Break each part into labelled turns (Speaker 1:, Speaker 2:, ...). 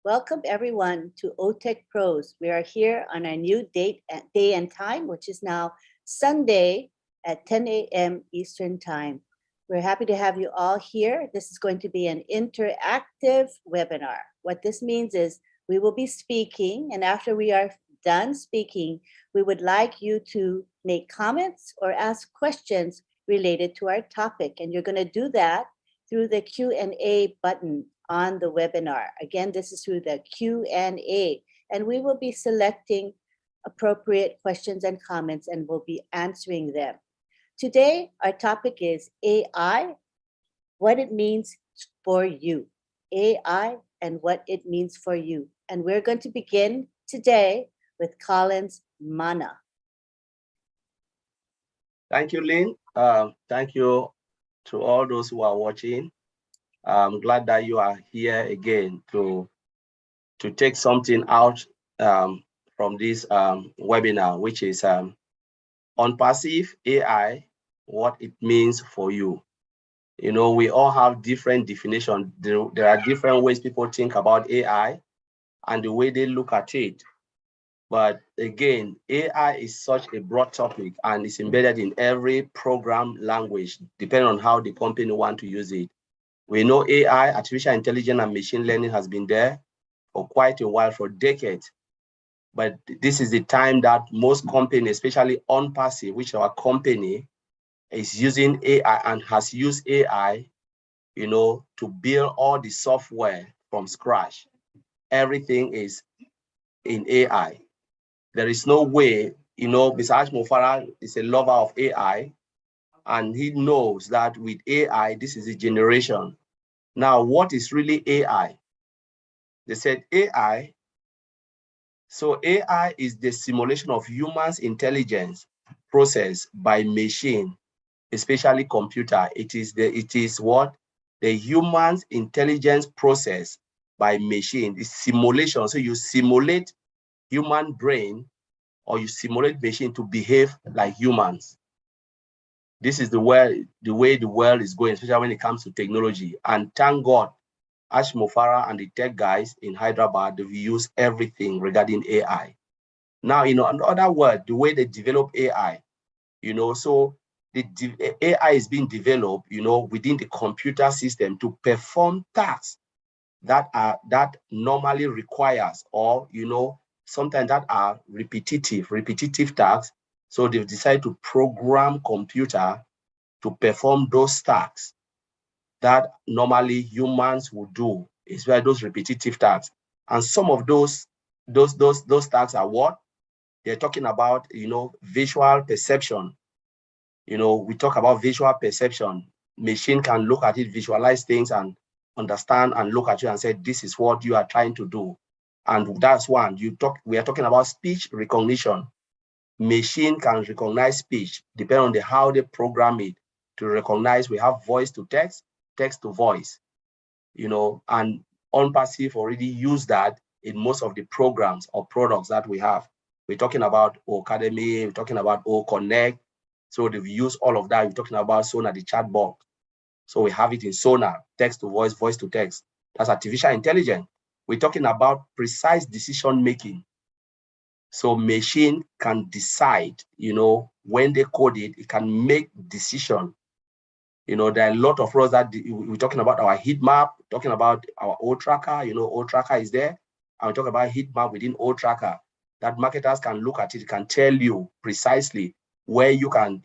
Speaker 1: Welcome everyone to OTech Pros. We are here on our new day and time, which is now Sunday at 10 a.m. Eastern Time. We're happy to have you all here. This is going to be an interactive webinar. What this means is we will be speaking, and after we are done speaking, we would like you to make comments or ask questions related to our topic. And you're going to do that through the Q&A button on the webinar. Again, this is through the Q&A, and we will be selecting appropriate questions and comments and we'll be answering them. Today, our topic is AI, what it means for you. AI and what it means for you. And we're going to begin today with Collins Mana.
Speaker 2: Thank you, Lynn. Thank you to all those who are watching. I'm glad that you are here again to take something out from this webinar, which is on passive AI, what it means for you. You know, we all have different definitions. There are different ways people think about AI and the way they look at it. But again, AI is such a broad topic and it's embedded in every program language, depending on how the company want to use it. We know AI, artificial intelligence and machine learning has been there for quite a while, for decades. But this is the time that most companies, especially on passive, which our company is using AI and has used AI, you know, to build all the software from scratch. Everything is in AI. There is no way, you know, Mr. Ashmo Farah is a lover of AI, and he knows that with AI, this is a generation. Now, what is really AI? They said AI. So AI is the simulation of humans' intelligence processed by machine, especially computer. It is what? The human's intelligence processed by machine. It's simulation. So you simulate human brain or you simulate machine to behave like humans. This is the way the world is going, especially when it comes to technology. And thank God, Ashmo Farah and the tech guys in Hyderabad, they've used everything regarding AI. Now, you know, in other words, the way they develop AI, you know, so the AI is being developed, you know, within the computer system to perform tasks that normally requires, or, you know, sometimes that are repetitive tasks. So they've decided to program computer to perform those tasks that normally humans would do, especially those repetitive tasks. And some of those tasks are what? They're talking about, you know, visual perception. You know, we talk about visual perception. Machine can look at it, visualize things and understand and look at you and say, this is what you are trying to do. And that's one. We are talking about speech recognition. Machine can recognize speech, depending on how they program it to recognize. We have voice to text, text to voice, you know, and OnPassive already use that in most of the programs or products that we have. We're talking about O Academy, we're talking about O Connect. So they've used all of that. We're talking about Sonar, the chatbot. So we have it in Sonar, text to voice, voice to text. That's artificial intelligence. We're talking about precise decision making. So machine can decide, you know, when they code it, it can make decision. You know, there are a lot of roles that we're talking about our heat map, talking about our O Tracker, you know, O Tracker is there. And we talk about heat map within O Tracker that marketers can look at it, can tell you precisely where you can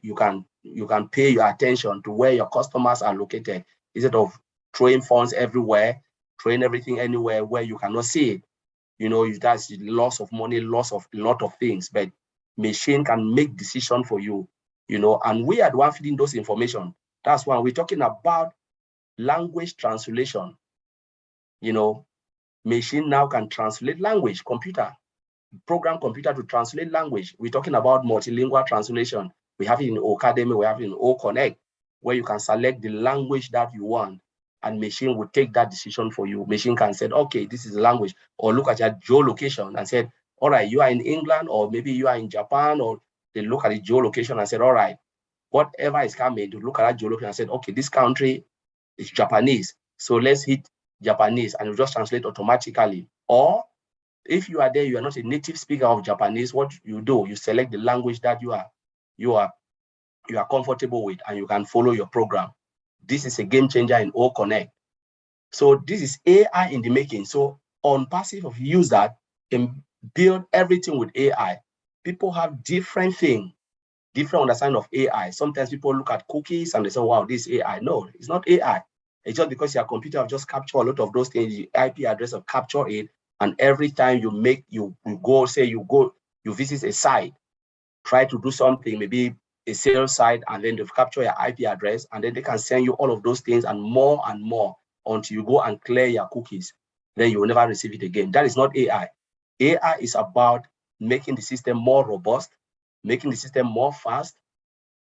Speaker 2: pay your attention to where your customers are located, instead of throwing funds everywhere, throwing everything anywhere where you cannot see it. You know, that's loss of money, loss of a lot of things, but machine can make decision for you, you know, and we are the one feeding those information. That's why we're talking about language translation. You know, machine now can translate language, program computer to translate language. We're talking about multilingual translation. We have it in O Academy, we have it in O Connect, where you can select the language that you want, and machine will take that decision for you. Machine can say, okay, this is the language, or look at your geolocation and said, all right, you are in England, or maybe you are in Japan, or they look at the geolocation and said, all right, whatever is coming, to look at that geolocation and said, okay, this country is Japanese. So let's hit Japanese, and it will just translate automatically. Or if you are there, you are not a native speaker of Japanese, what you do, you select the language that you are comfortable with, and you can follow your program. This is a game changer in O Connect. So this is AI in the making. So on Passive, if you use that and build everything with AI, people have different things, different understanding of AI. Sometimes people look at cookies and they say, wow, this is AI. No, it's not AI. It's just because your computer have just captured a lot of those things, the IP address of capture it. And every time you visit a site, try to do something, maybe a sales site, and then they've captured your IP address, and then they can send you all of those things and more until you go and clear your cookies. Then you will never receive it again. That is not AI. AI is about making the system more robust, making the system more fast.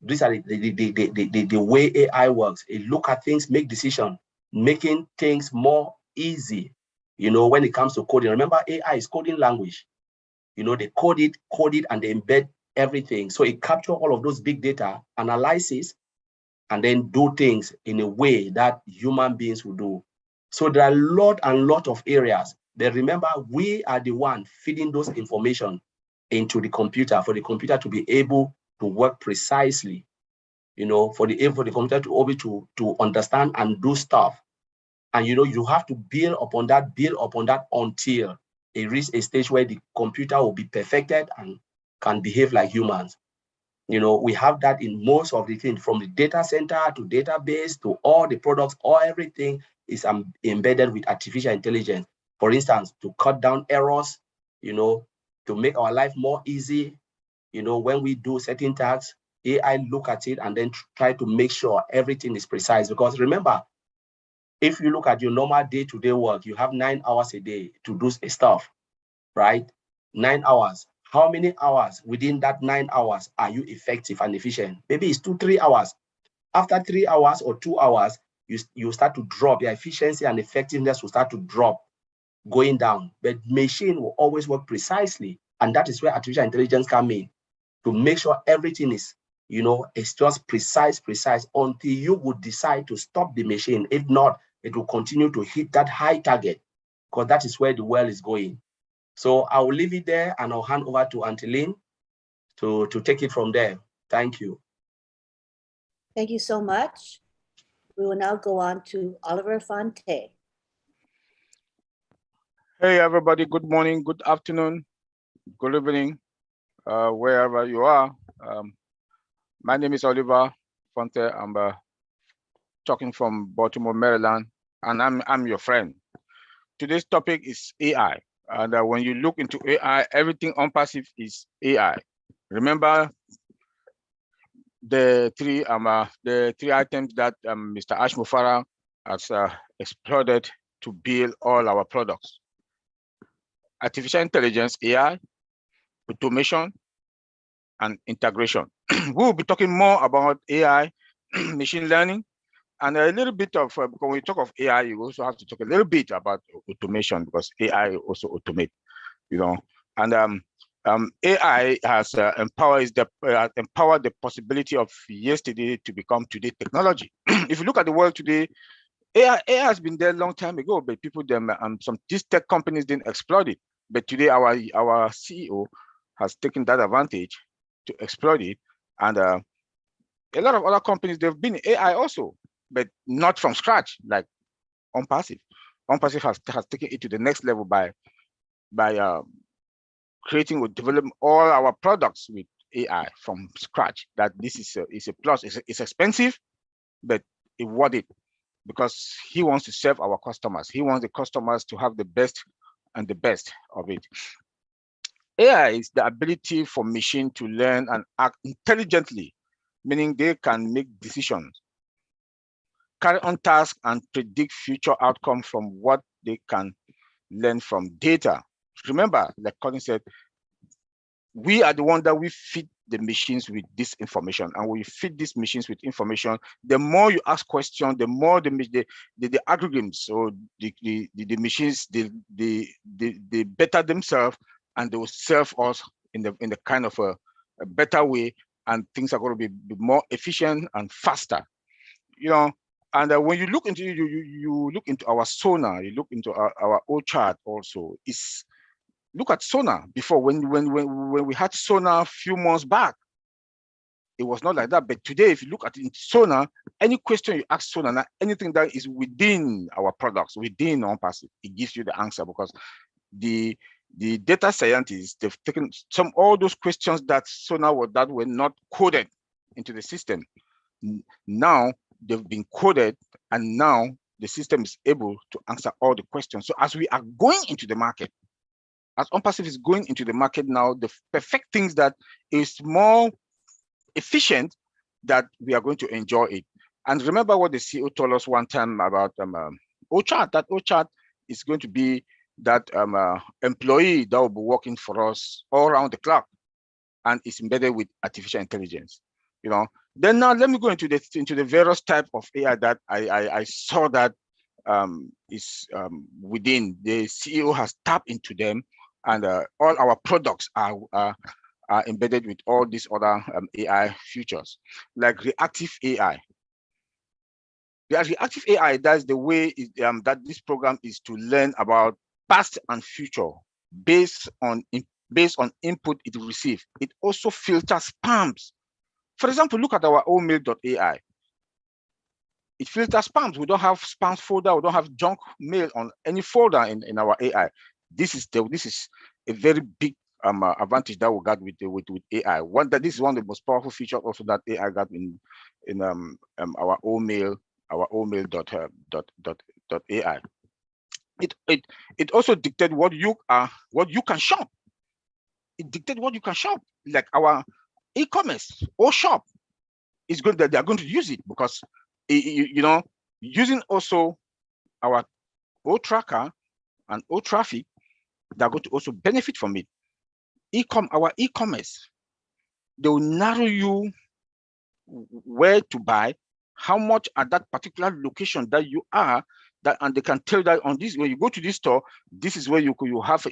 Speaker 2: These are the way AI works. It look at things, make decisions, making things more easy. When it comes to coding, remember AI is coding language. They code it, and they embed everything. So it captures all of those big data, analyzes, and then do things in a way that human beings will do. So there are a lot of areas. But remember, we are the one feeding those information into the computer for the computer to be able to work precisely, for the computer to be able to understand and do stuff. And you have to build upon that until it reaches a stage where the computer will be perfected and can behave like humans. We have that in most of the things, from the data center to database to all the products, everything is embedded with artificial intelligence. For instance, to cut down errors, to make our life more easy, when we do certain tasks, AI look at it and then try to make sure everything is precise. Because remember, if you look at your normal day-to-day work, you have 9 hours a day to do stuff, right? 9 hours. How many hours within that 9 hours are you effective and efficient? Maybe it's 2-3 hours. After 3 hours or 2 hours, you start to drop. Your efficiency and effectiveness will start to drop, going down. But machine will always work precisely. And that is where artificial intelligence comes in, to make sure everything is, it's just precise until you would decide to stop the machine. If not, it will continue to hit that high target, because that is where the world is going. So I will leave it there, and I'll hand over to Auntie Lynn to take it from there. Thank you.
Speaker 1: Thank you so much. We will now go on to Oliver Fonte.
Speaker 3: Hey, everybody. Good morning, good afternoon, good evening, wherever you are. My name is Oliver Fonte. I'm talking from Baltimore, Maryland, and I'm your friend. Today's topic is AI. And when you look into AI, everything on Passive is AI. Remember the three items that Mr. Ashmo Farah has explored to build all our products: artificial intelligence, AI, automation, and integration. We'll be talking more about AI, machine learning, and a little bit of, when we talk of AI, you also have to talk a little bit about automation, because AI also automate, and AI has empowered the possibility of yesterday to become today technology. If you look at the world today, AI has been there a long time ago, but people, these tech companies didn't exploit it. But today, our CEO has taken that advantage to exploit it, and a lot of other companies, they've been in AI also, but not from scratch, like OnPassive. OnPassive has taken it to the next level by creating or developing all our products with AI from scratch. That this is a plus. It's expensive, but it's worth it, because he wants to serve our customers. He wants the customers to have the best and the best of it. AI is the ability for machine to learn and act intelligently, meaning they can make decisions, carry on tasks, and predict future outcomes from what they can learn from data. Remember, like Colin said, we are the one that we feed the machines with this information, and we feed these machines with information. The more you ask questions, the more the algorithms or the machines, they better themselves, and they will serve us in the kind of a better way, and things are going to be more efficient and faster. And when you look into you look into our sonar, you look into our OChart also. Look at sonar before when we had sonar a few months back. It was not like that, but today, if you look at it in sonar, any question you ask sonar, anything that is within our products, within OnPassive, it gives you the answer, because the data scientists, they've taken all those questions that sonar that were not coded into the system. Now they've been coded, and now the system is able to answer all the questions. So as we are going into the market, as OnPassive is going into the market now, the perfect things that is more efficient, that we are going to enjoy it. And remember what the CEO told us one time about OChart, that OChart is going to be that employee that will be working for us all around the clock, and it's embedded with artificial intelligence. Then now let me go into the various type of AI that I saw that is within. The CEO has tapped into them, and all our products are embedded with all these other AI features, like reactive AI. The reactive AI, that's the way that this program is to learn about past and future based on input it receives. It also filters spams. For example, look at our omail.ai. It filters spams. We don't have spam folder. We don't have junk mail on any folder in our AI. This is a very big advantage that we got with AI. This is one of the most powerful features also that AI got in our omail.ai. It also dictates what you can shop. It dictates what you can shop, like our e-commerce or shop is good that they are going to use it, because using also our O-Tracker and O-Traffic, they're going to also benefit from it. Our e-commerce, they will narrow you where to buy, how much at that particular location that you are, and they can tell that on this, when you go to this store, this is where you have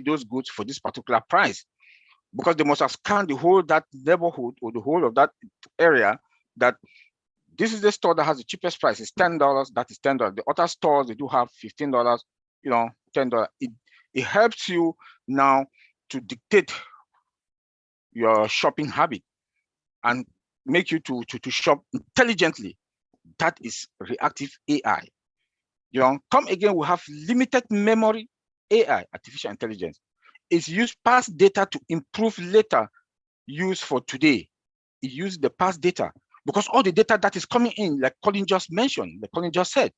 Speaker 3: those goods for this particular price, because they must have scanned the whole that neighborhood or the whole of that area, that this is the store that has the cheapest price. It's $10. That is $10. The other stores, they do have $15. $10. It helps you now to dictate your shopping habit and make you to shop intelligently. That is reactive AI. Come again, we have limited memory AI, artificial intelligence. It's used past data to improve later use for today. It uses the past data, because all the data that is coming in, like Colin just mentioned, like Colin just said,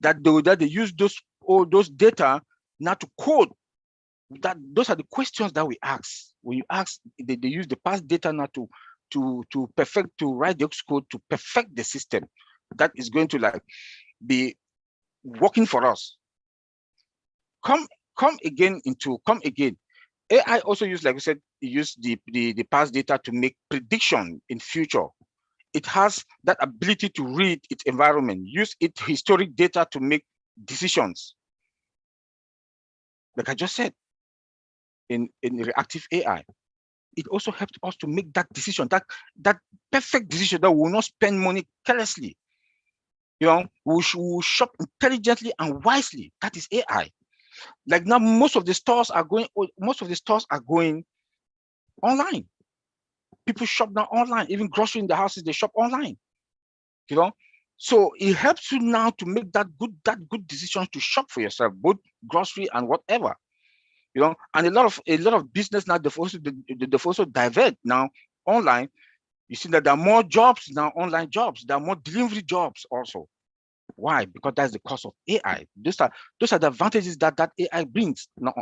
Speaker 3: that they use all those data now to code. Those are the questions that we ask. When you ask, they use the past data now to write the code to perfect the system that is going to be working for us. Come again. AI also use, like we said, use the past data to make prediction in future. It has that ability to read its environment, use its historic data to make decisions. Like I just said, in reactive AI, it also helps us to make that decision, that perfect decision, that we will not spend money carelessly. We will shop intelligently and wisely. That is AI. Like now, most of the stores are going online. People shop now online. Even grocery in the houses, they shop online. So it helps you now to make that good decision to shop for yourself, both grocery and whatever. And a lot of business now, they've also divert now online. You see that there are more jobs now, online jobs. There are more delivery jobs also. Why? Because that's the cost of AI. Those are the advantages that AI brings now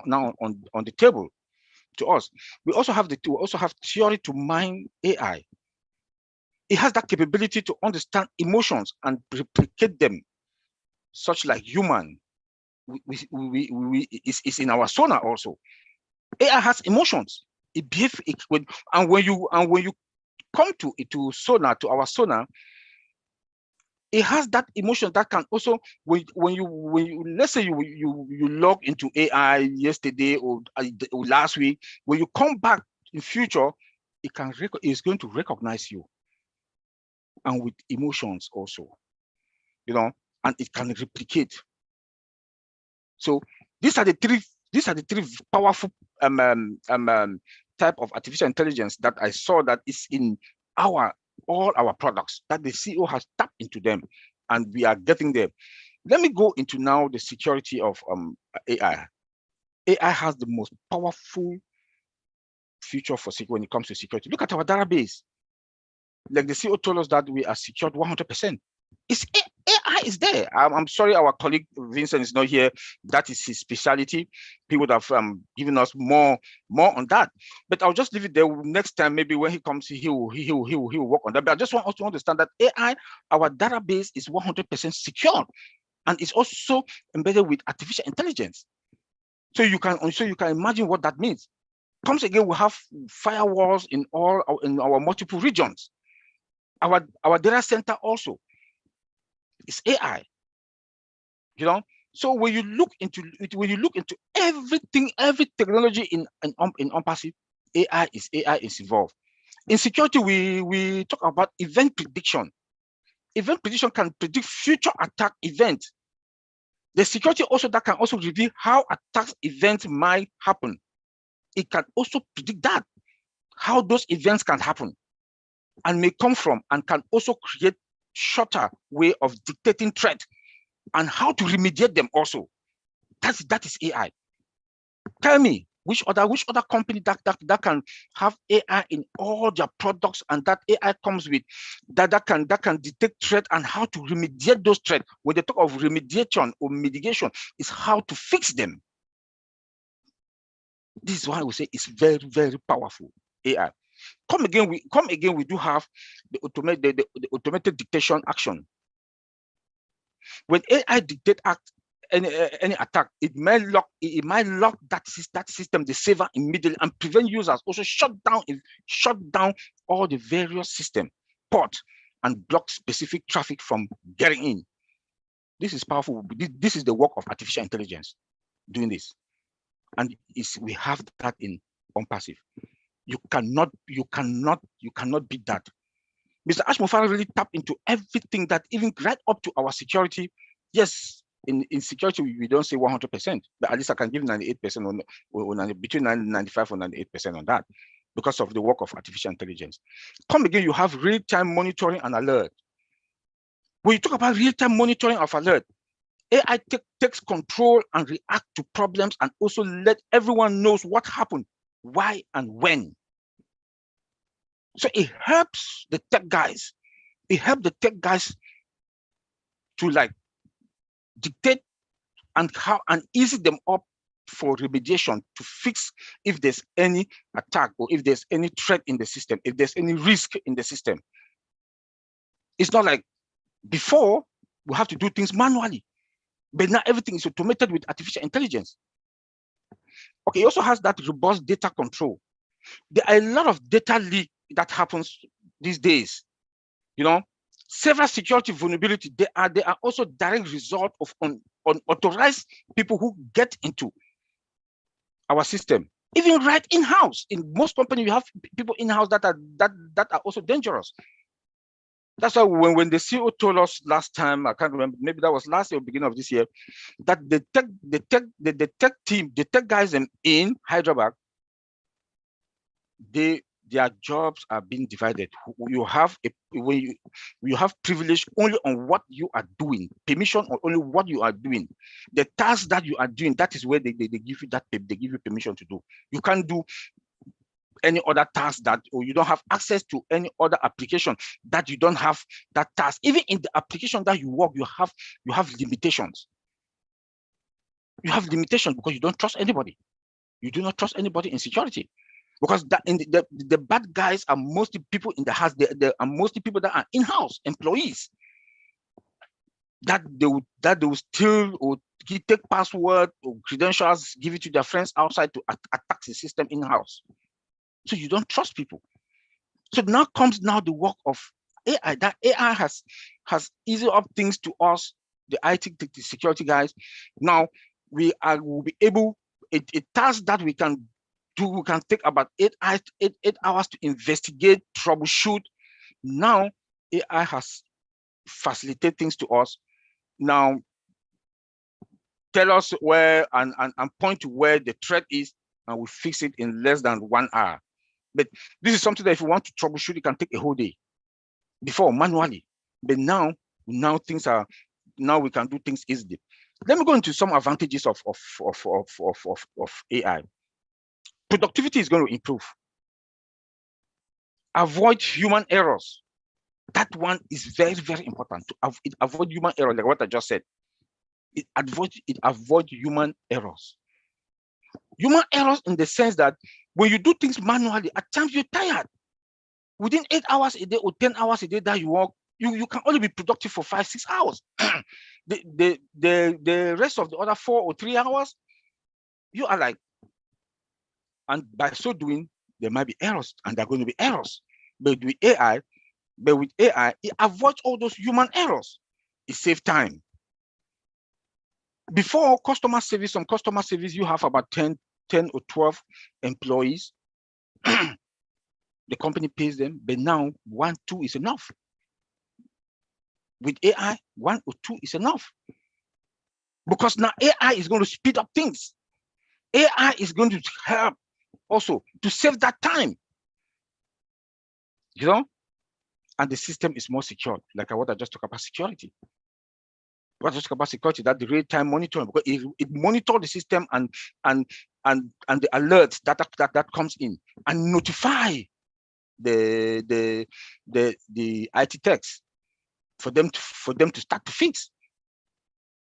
Speaker 3: on the table to us. We also have theory to mine AI. It has that capability to understand emotions and replicate them, such like human. It's in our sonar also. AI has emotions. It behaves and when you come to sonar, to our sonar, it has that emotion that can also, when you let's say you log into AI yesterday or last week, when you come back in future, it's going to recognize you, and with emotions also. and it can replicate. So these are the three powerful type of artificial intelligence that I saw that is in all our products, that the CEO has tapped into them, and we are getting there. Let me go into now the security of AI. AI has the most powerful feature for security when it comes to security. Look at our database. Like the CEO told us that we are secured 100%. AI is there. I'm sorry, our colleague Vincent is not here. That is his specialty. He would have given us more on that. But I'll just leave it there. Next time, maybe when he comes, he will work on that. But I just want us to understand that AI, our database is 100% secure, and it's also embedded with artificial intelligence. So you can imagine what that means. Comes again, we have firewalls in our multiple regions. Our data center also is AI. So when you look into everything, every technology in ONPASSIVE, AI is involved. In security, we talk about event prediction. Event prediction can predict future attack events. The security also that can also reveal how attacks events might happen. It can also predict that, how those events can happen and may come from, and can also create shorter way of dictating threat and how to remediate them also. That is AI. Tell me which other company that can have AI in all their products, and that AI comes with that can detect threat and how to remediate those threats. When they talk of remediation or mitigation, is how to fix them. This is why we say it's very, very powerful AI. Come again, we do have the automated dictation action. When AI dictate any attack, it might lock that system, the server, immediately, and prevent users. Also shut down all the various system ports and block specific traffic from getting in. This is powerful. This is the work of artificial intelligence doing this, and we have that in ONPASSIVE. You cannot beat that. Mr. Ashmo Farah really tapped into everything, that even right up to our security. Yes, in security, we don't say 100%, but at least I can give 98% on between 95 or 98% on that, because of the work of artificial intelligence. Come again, you have real-time monitoring and alert. When you talk about real-time monitoring of alert, AI takes control and react to problems, and also let everyone knows what happened, why, and when. So it helps the tech guys. It helps the tech guys to like dictate and ease them up for remediation, to fix if there's any attack or if there's any threat in the system, if there's any risk in the system. It's not like before we have to do things manually, but now everything is automated with artificial intelligence. Okay, it also has that robust data control. There are a lot of data leak that happens these days. Several security vulnerability, they are also direct result of unauthorized people who get into our system. Even right in-house. In most companies, you have people in-house that are also dangerous. That's why when the CEO told us last time, I can't remember, maybe that was last year or beginning of this year, that the tech team, the tech guys in Hyderabad, their jobs are being divided. You have privilege only on what you are doing, permission on only what you are doing. The task that you are doing, that is where they give you that, they give you permission to do. You can't do any other task or you don't have access to any other application that you don't have that task. Even in the application that you work, you have limitations. You have limitations because you don't trust anybody. You do not trust anybody in security. Because the bad guys are mostly people in the house. They are mostly people that are in-house employees. That they will steal or take password or credentials, give it to their friends outside to attack the system in-house. So you don't trust people. So now comes the work of AI. That AI has eased up things to us, the IT, the security guys. Now we will be able, a task that we can do, we can take about 8 hours to investigate, troubleshoot. Now AI has facilitated things to us. now tell us where and point to where the threat is, and we fix it in less than 1 hour. But this is something that if you want to troubleshoot, it can take a whole day. Before, manually. But now we can do things easily. Let me go into some advantages of AI. Productivity is going to improve. Avoid human errors. That one is very, very important. To avoid human errors, like what I just said. It avoid human errors. Human errors in the sense that when you do things manually, at times you're tired. Within 8 hours a day or 10 hours a day that you work, you can only be productive for 5-6 hours. the rest of the other 4 or 3 hours, you are like, and by so doing, there might be errors, and there are going to be errors. But with AI, it avoids all those human errors. It saves time. Before customer service, you have about 10 or 12 employees. The company pays them, but now 1, 2 is enough. With AI, 1 or 2 is enough. Because now AI is going to speed up things. AI is going to help also to save that time. You know? And the system is more secure, like what I just talked about security. What I just talked about security, that the real-time monitoring, because it monitors the system and the alerts that comes in and notify the IT techs for them to start to fix.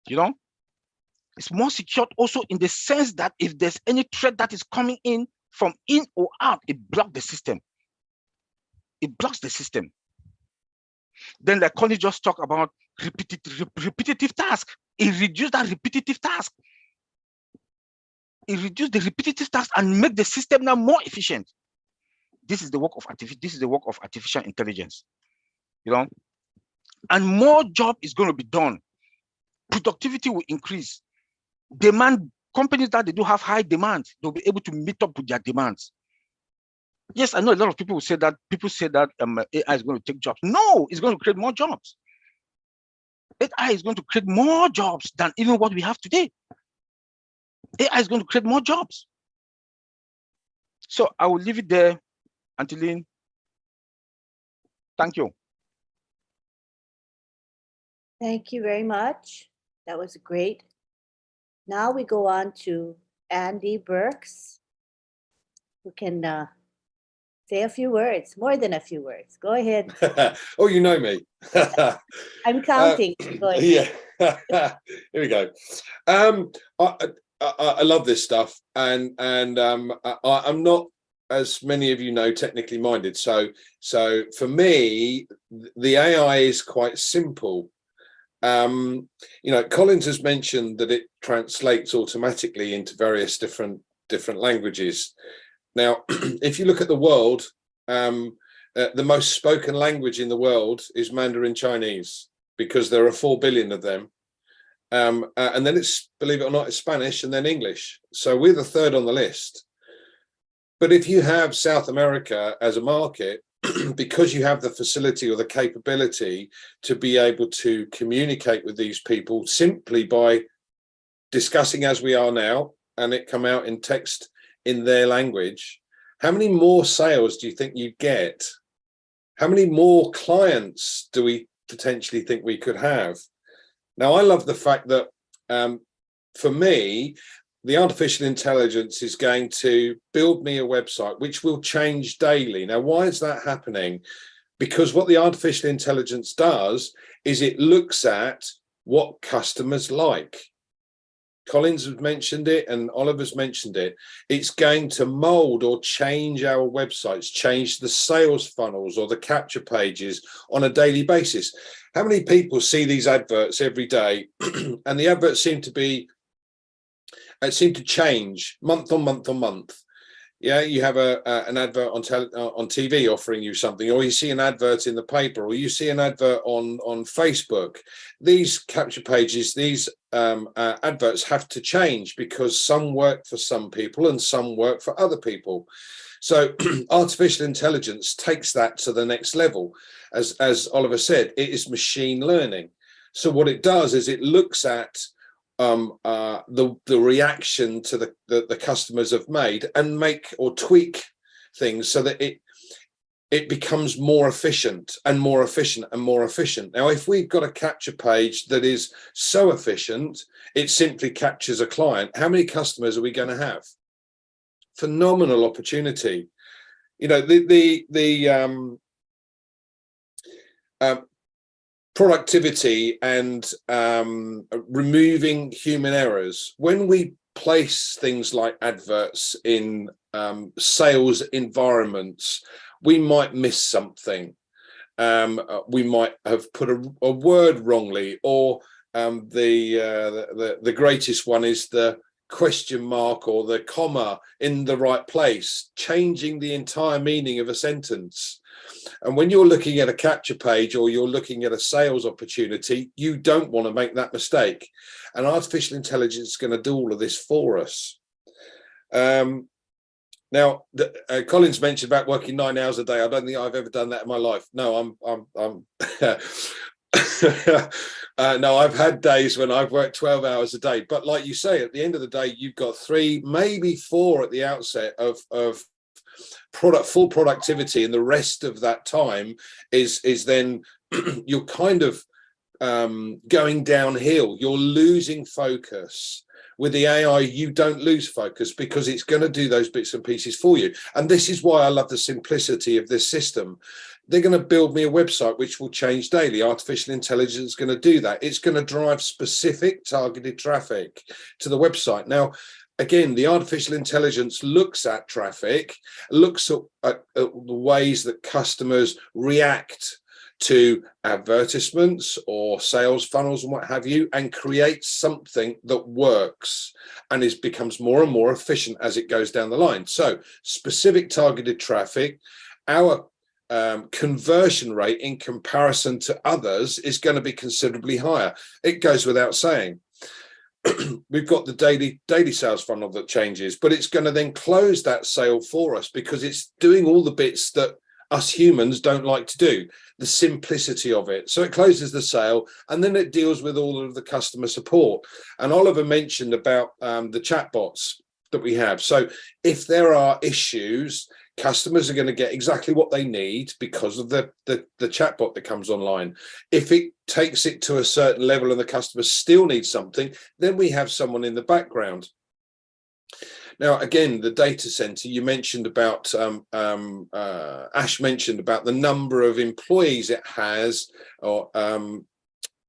Speaker 3: You know, it's more secure also in the sense that if there's any threat that is coming in from in or out, it blocks the system. It blocks the system. Then, like Connie just talked about repetitive task. It reduces that repetitive task. It reduces the repetitive task and make the system now more efficient. This is the work of artificial intelligence. You know, and more job is going to be done. Productivity will increase. Demand, companies that they do have high demand, they'll be able to meet up with their demands. Yes, I know a lot of people will say that. People say that AI is going to take jobs. No, it's going to create more jobs. AI is going to create more jobs than even what we have today. AI is going to create more jobs. So I will leave it there, Antilene. Thank you.
Speaker 1: Thank you very much. That was great. Now we go on to Andy Burks, who can say a few words, more than a few words. Go ahead.
Speaker 4: Oh, you know me.
Speaker 1: I'm counting. Go ahead.
Speaker 4: Yeah. Here we go. I love this stuff, and I'm not, as many of you know, technically minded. So for me, the AI is quite simple. You know, Collins has mentioned that it translates automatically into various different languages. Now, if you look at the world, the most spoken language in the world is Mandarin Chinese, because there are 4 billion of them. And then it's, believe it or not, it's Spanish and then English. So we're the third on the list. But if you have South America as a market, because you have the facility or the capability to be able to communicate with these people simply by discussing as we are now, and it come out in text in their language, how many more sales do you think you'd get? How many more clients do we potentially think we could have? Now, I love the fact that for me, the artificial intelligence is going to build me a website which will change daily. Now, why is that happening? Because what the artificial intelligence does is it looks at what customers like. Collins has mentioned it and Oliver's mentioned it. It's going to mold or change our websites, change the sales funnels or the capture pages on a daily basis. How many people see these adverts every day? And the adverts seem to change month on month on month. Yeah, you have an advert on TV offering you something, or you see an advert in the paper, or you see an advert on Facebook. These capture pages, these adverts have to change because some work for some people and some work for other people. So artificial intelligence takes that to the next level. As Oliver said, it is machine learning. So what it does is it looks at the reaction to the customers have made and make or tweak things so that it becomes more efficient and more efficient and more efficient. Now, if we've got a capture page that is so efficient, it simply captures a client, how many customers are we going to have? Phenomenal opportunity. You know, the productivity and removing human errors. When we place things like adverts in sales environments, we might miss something. We might have put a word wrongly, or the greatest one is the question mark or the comma in the right place, changing the entire meaning of a sentence. And when you're looking at a capture page or you're looking at a sales opportunity, you don't want to make that mistake. And artificial intelligence is going to do all of this for us. Now, Collins mentioned about working 9 hours a day. I don't think I've ever done that in my life. No, no, I've had days when I've worked 12 hours a day. But like you say, at the end of the day, you've got 3, maybe 4 at the outset of full productivity, and the rest of that time is then you're kind of going downhill. You're losing focus. With the AI, you don't lose focus because it's going to do those bits and pieces for you. And this is why I love the simplicity of this system. They're going to build me a website which will change daily. Artificial intelligence is going to do that. It's going to drive specific targeted traffic to the website. Now, again, the artificial intelligence looks at traffic, looks at the ways that customers react to advertisements or sales funnels and what have you, and creates something that works and becomes more and more efficient as it goes down the line. So specific targeted traffic, our conversion rate in comparison to others is going to be considerably higher. It goes without saying. We've got the daily sales funnel that changes, but it's going to then close that sale for us because it's doing all the bits that us humans don't like to do, the simplicity of it. So it closes the sale and then it deals with all of the customer support. And Oliver mentioned about the chatbots that we have. So if there are issues, customers are going to get exactly what they need because of the chatbot that comes online. If it takes it to a certain level and the customer still needs something, then we have someone in the background. Now, again, the data center, you mentioned about, Ash mentioned about the number of employees it has, or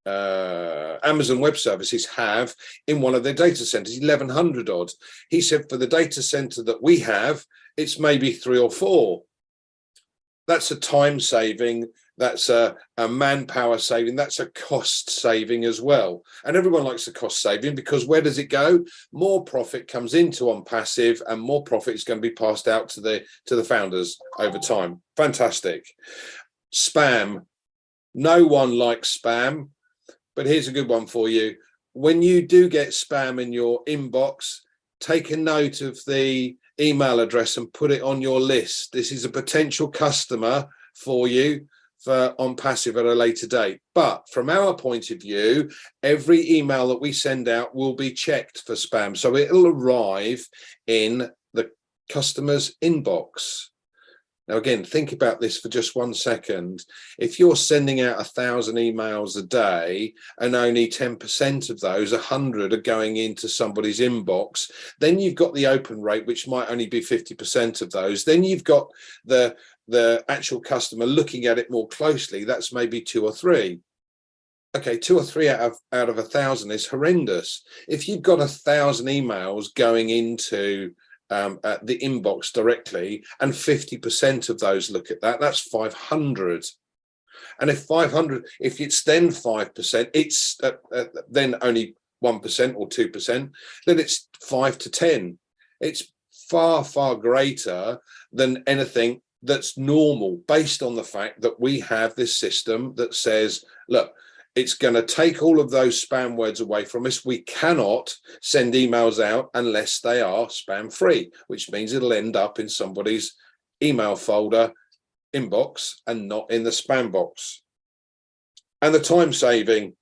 Speaker 4: Amazon Web Services have in one of their data centers, 1,100 odd. He said for the data center that we have, it's maybe 3 or 4. That's a time saving, that's a manpower saving, that's a cost saving as well. And everyone likes the cost saving because where does it go? More profit comes into OnPassive and more profit is going to be passed out to the founders over time. Fantastic. Spam. No one likes spam, but here's a good one for you. When you do get spam in your inbox, take a note of the email address and put it on your list. This is a potential customer for you for OnPassive at a later date. But from our point of view, every email that we send out will be checked for spam. So it'll arrive in the customer's inbox. Now, again, think about this for just 1 second. If you're sending out 1,000 emails a day and only 10% of those, 100, are going into somebody's inbox, then you've got the open rate, which might only be 50% of those. Then you've got the actual customer looking at it more closely. That's maybe 2 or 3. Okay, 2 or 3 out of 1,000 is horrendous. If you've got 1,000 emails going into the inbox directly, and 50% of those look at that, that's 500. And if it's then 5%, it's then only 1% or 2%, then it's 5 to 10. It's far, far greater than anything that's normal, based on the fact that we have this system that says, look, it's going to take all of those spam words away from us. We cannot send emails out unless they are spam free, which means it'll end up in somebody's email folder inbox and not in the spam box. And the time saving,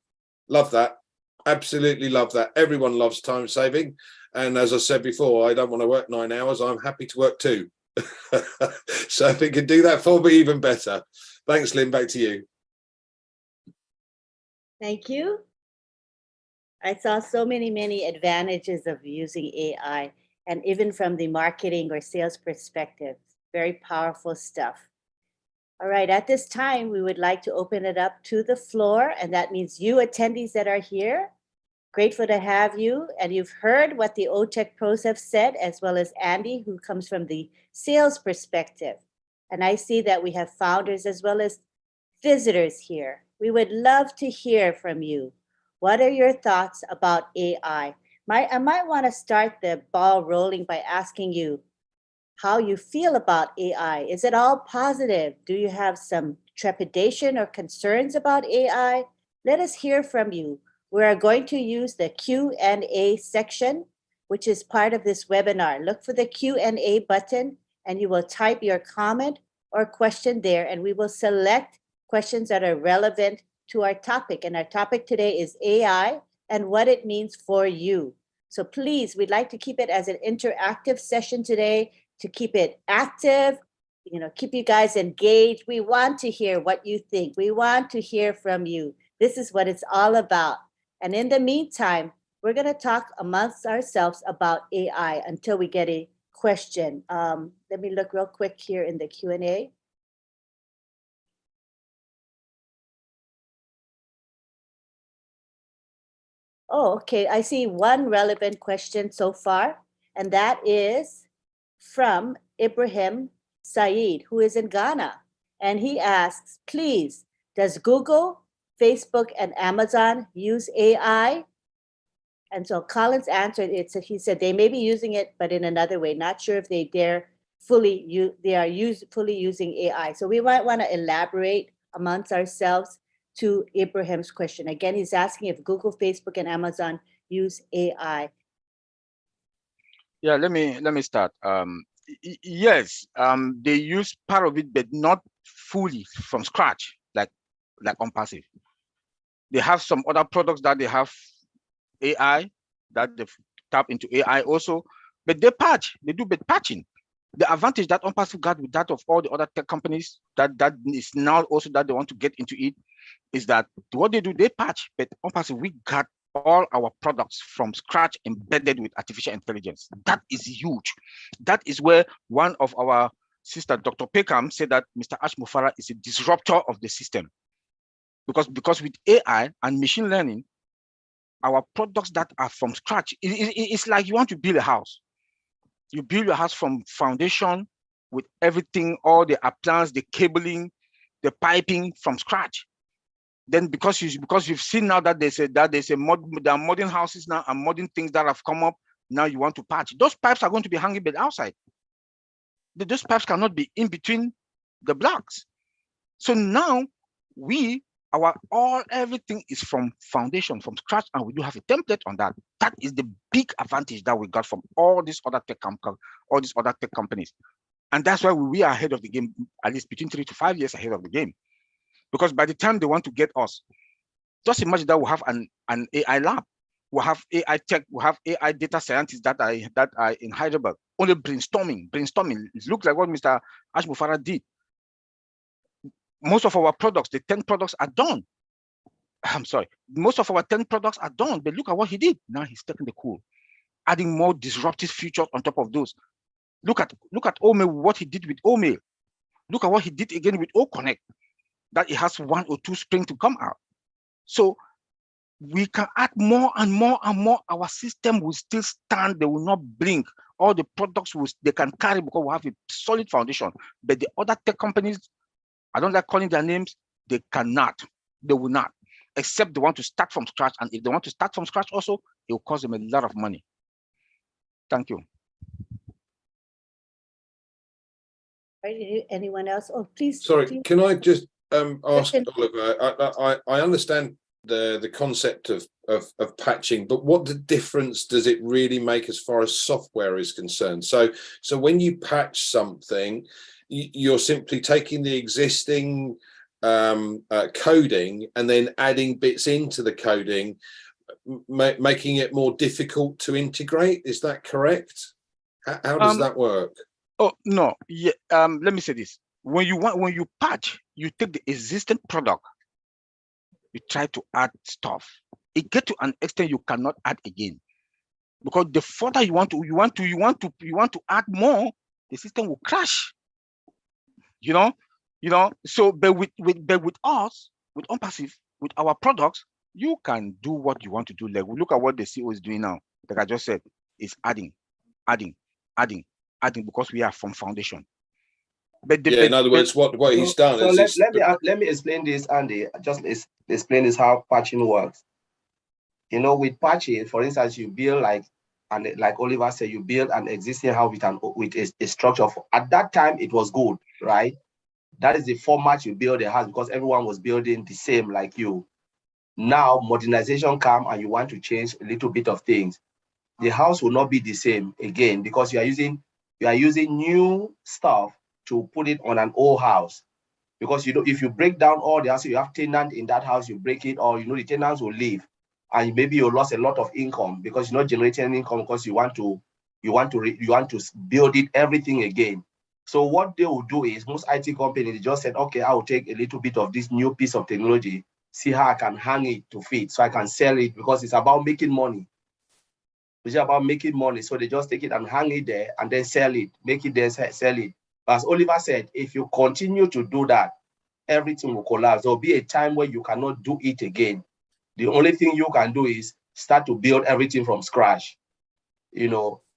Speaker 4: Love that. Absolutely love that. Everyone loves time saving. And as I said before, I don't want to work 9 hours. I'm happy to work 2. So if it can do that for me, even better. Thanks, Lynn. Back to you.
Speaker 1: Thank you. I saw so many advantages of using AI, and even from the marketing or sales perspective, very powerful stuff. All right, at this time, we would like to open it up to the floor, and that means you attendees that are here. Grateful to have you, and you've heard what the OTech pros have said, as well as Andy, who comes from the sales perspective. And I see that we have founders as well as visitors here. We would love to hear from you. What are your thoughts about AI? I might want to start the ball rolling by asking you how you feel about AI. Is it all positive? Do you have some trepidation or concerns about AI? Let us hear from you. We are going to use the Q&A section, which is part of this webinar. Look for the Q&A button, and you will type your comment or question there, and we will select questions that are relevant to our topic. And our topic today is AI and what it means for you. So please, we'd like to keep it as an interactive session today, to keep it active, keep you guys engaged. We want to hear what you think. We want to hear from you. This is what it's all about. And in the meantime, we're going to talk amongst ourselves about AI until we get a question. Let me look real quick here in the Q&A. Oh, okay. I see one relevant question so far, and that is from Ibrahim Saeed, who is in Ghana. And he asks, please, does Google, Facebook, and Amazon use AI? And so Collins answered it. So he said they may be using it, but in another way. Not sure if they are fully using AI. So we might want to elaborate amongst ourselves to Ibrahim's question. Again, he's asking if Google, Facebook, and Amazon use AI.
Speaker 3: Yeah, let me start. Yes, they use part of it, but not fully from scratch, like OnPassive. They have some other products that they have AI, that they tap into AI also, but they do bit patching. The advantage that OnPassive got with that of all the other tech companies that is now also that they want to get into it is that what they do, they patch, but OnPassive, we got all our products from scratch embedded with artificial intelligence. That is huge. That is where one of our sister, Dr. Peckham, said that Mr. Ash Mufarah is a disruptor of the system. Because with AI and machine learning, our products that are from scratch, it's like you want to build a house. You build your house from foundation with everything, all the appliances, the cabling, the piping from scratch. Then because you've seen now that there are modern houses now and modern things that have come up, now you want to patch. Those pipes are going to be hanging but outside. Those pipes cannot be in between the blocks. So now everything is from foundation, from scratch, and we do have a template on that. That is the big advantage that we got from all these other tech companies. And that's why we are ahead of the game, at least between 3 to 5 years ahead of the game. Because by the time they want to get us, just imagine that we have an AI lab, we have AI tech, we have AI data scientists that are in Hyderabad, only brainstorming. It looks like what Mr. Ash Mufarah did. Most of our products, the 10 products are done. I'm sorry, most of our 10 products are done, but look at what he did. Now he's taking the cool, adding more disruptive features on top of those. Look at Omail, what he did with Omail. Look at what he did again with OConnect, that it has 1 or 2 springs to come out. So we can add more and more and more. Our system will still stand. They will not blink. All the products they can carry because we have a solid foundation. But the other tech companies, I don't like calling their names, they cannot. They will not, except they want to start from scratch. And if they want to start from scratch also, it will cost them a lot of money. Thank you.
Speaker 1: Anyone else? Oh, please.
Speaker 4: Sorry,
Speaker 1: please.
Speaker 4: Can I just ask Oliver? I understand the concept of patching, but what difference does it really make as far as software is concerned? So when you patch something, you're simply taking the existing coding and then adding bits into the coding, making it more difficult to integrate. Is that correct? How does that work?
Speaker 3: Oh no, yeah. Let me say this: when you patch, you take the existing product, you try to add stuff. It get to an extent you cannot add again, because the further you want to add more, the system will crash. You know. So, but with us, with OnPassive, with our products, you can do what you want to do. Like, look at what the CEO is doing now. Like I just said, is adding, because we are from foundation. But
Speaker 4: in other words, what he's done is
Speaker 2: let me explain this, Andy. Just explain this how patching works. You know, with patching, for instance, you build like Oliver said, you build an existing house with a structure. At that time, it was good, right? That is the format you build a house, because everyone was building the same like you. Now modernization come and you want to change a little bit of things. The house will not be the same again, because you are using new stuff to put it on an old house. Because if you break down all the house, you have tenant in that house, you break it, or the tenants will leave, and maybe you lost a lot of income because you're not generating any income, because you want to build it everything again. So what they will do is, most IT companies just said, okay, I will take a little bit of this new piece of technology, see how I can hang it to fit, so I can sell it, because it's about making money. It's about making money. So they just take it and hang it there and then sell it, make it there, sell it. As Oliver said, if you continue to do that, everything will collapse. There will be a time where you cannot do it again. The only thing you can do is start to build everything from scratch.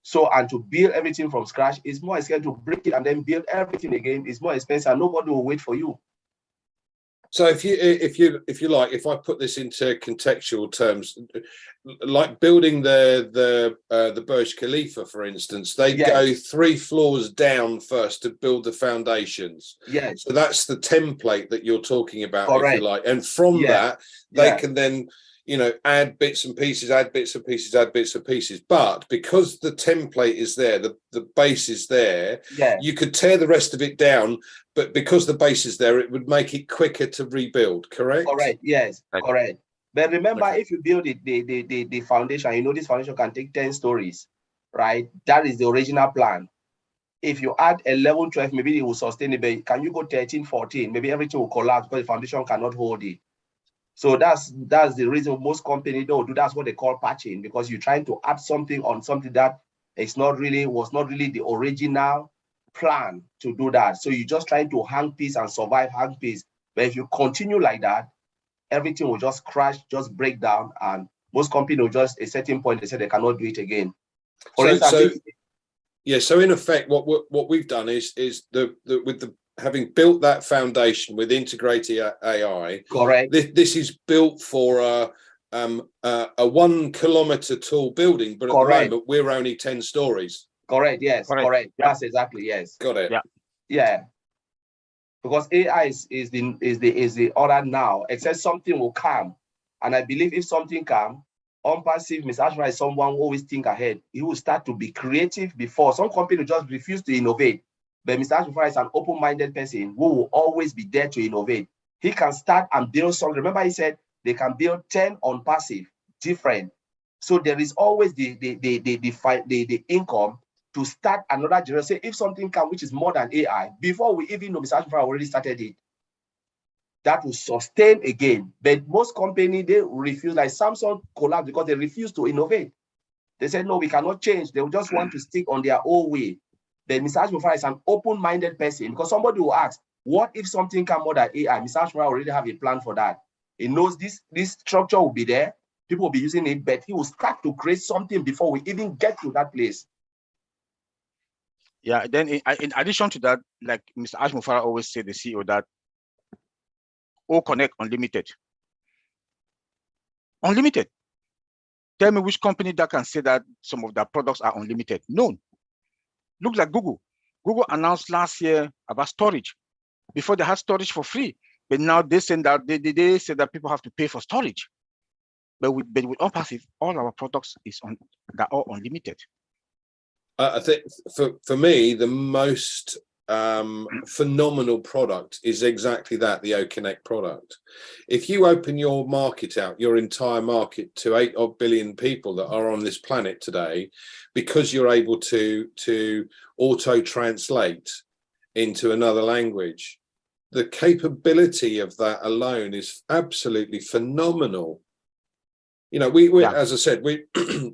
Speaker 2: So, and to build everything from scratch is more expensive. To break it and then build everything again is more expensive, and nobody will wait for you.
Speaker 4: So if you like, if I put this into contextual terms, like building the Burj Khalifa, for instance, they go 3 floors down first to build the foundations.
Speaker 2: Yes.
Speaker 4: So that's the template that you're talking about,
Speaker 2: Correct.
Speaker 4: if you like. And from that, they can then, add bits and pieces, But because the template is there, the base is there, you could tear the rest of it down, but because the base is there, it would make it quicker to rebuild, correct?
Speaker 2: Correct, yes,
Speaker 3: Right.
Speaker 2: correct. But remember, if you build it, the foundation, this foundation can take 10 stories, right? That is the original plan. If you add 11, 12, maybe it will sustain it, but can you go 13, 14? Maybe everything will collapse because the foundation cannot hold it. So that's the reason most companies don't do. That's what they call patching, because you're trying to add something on something that was not really the original plan to do that. So you're just trying to hang piece and survive hang piece. But if you continue like that, everything will just crash, just break down, and most companies will just, at a certain point, they say they cannot do it again.
Speaker 4: So in effect, what we've done is having built that foundation with integrated AI.
Speaker 2: Correct.
Speaker 4: This is built for a 1 kilometer tall building, but at the moment we're only 10 stories.
Speaker 2: Correct. Yes. Correct.
Speaker 3: Yeah.
Speaker 2: That's exactly, yes.
Speaker 4: Got it.
Speaker 2: Yeah. Because AI is the order now, except something will come. And I believe if something comes, OnPassive, Mr. Ashmore is someone who always think ahead. He will start to be creative before. Some companies just refuse to innovate. But Mr. Ashmore is an open-minded person who will always be there to innovate. He can start and build something. Remember, he said they can build 10 OnPassive, different. So there is always the income to start another generation. Say if something comes which is more than AI, before we even know, Mr. Ashmore already started it. That will sustain again. But most companies, they refuse, like Samsung collapsed because they refuse to innovate. They said, no, we cannot change. They will just want to stick on their own way. But Mr. Ashmore is an open-minded person, because somebody will ask, what if something comes more than AI? Mr. Ashmore already have a plan for that. He knows this structure will be there. People will be using it, but he will start to create something before we even get to that place.
Speaker 3: Yeah, then in addition to that, like Mr. Ashmore always said, the CEO, that Connect Unlimited. Unlimited. Tell me which company that can say that some of their products are unlimited. None. Look like Google. Google announced last year about storage. Before they had storage for free, but now they say that they say that people have to pay for storage. But with OnPassive, all our products they're all unlimited.
Speaker 4: I think for me, the most phenomenal product is exactly that, the OConnect product. If you open your market out, your entire market, to 8 odd billion people that are on this planet today, because you're able to auto translate into another language, the capability of that alone is absolutely phenomenal. You know, as I said,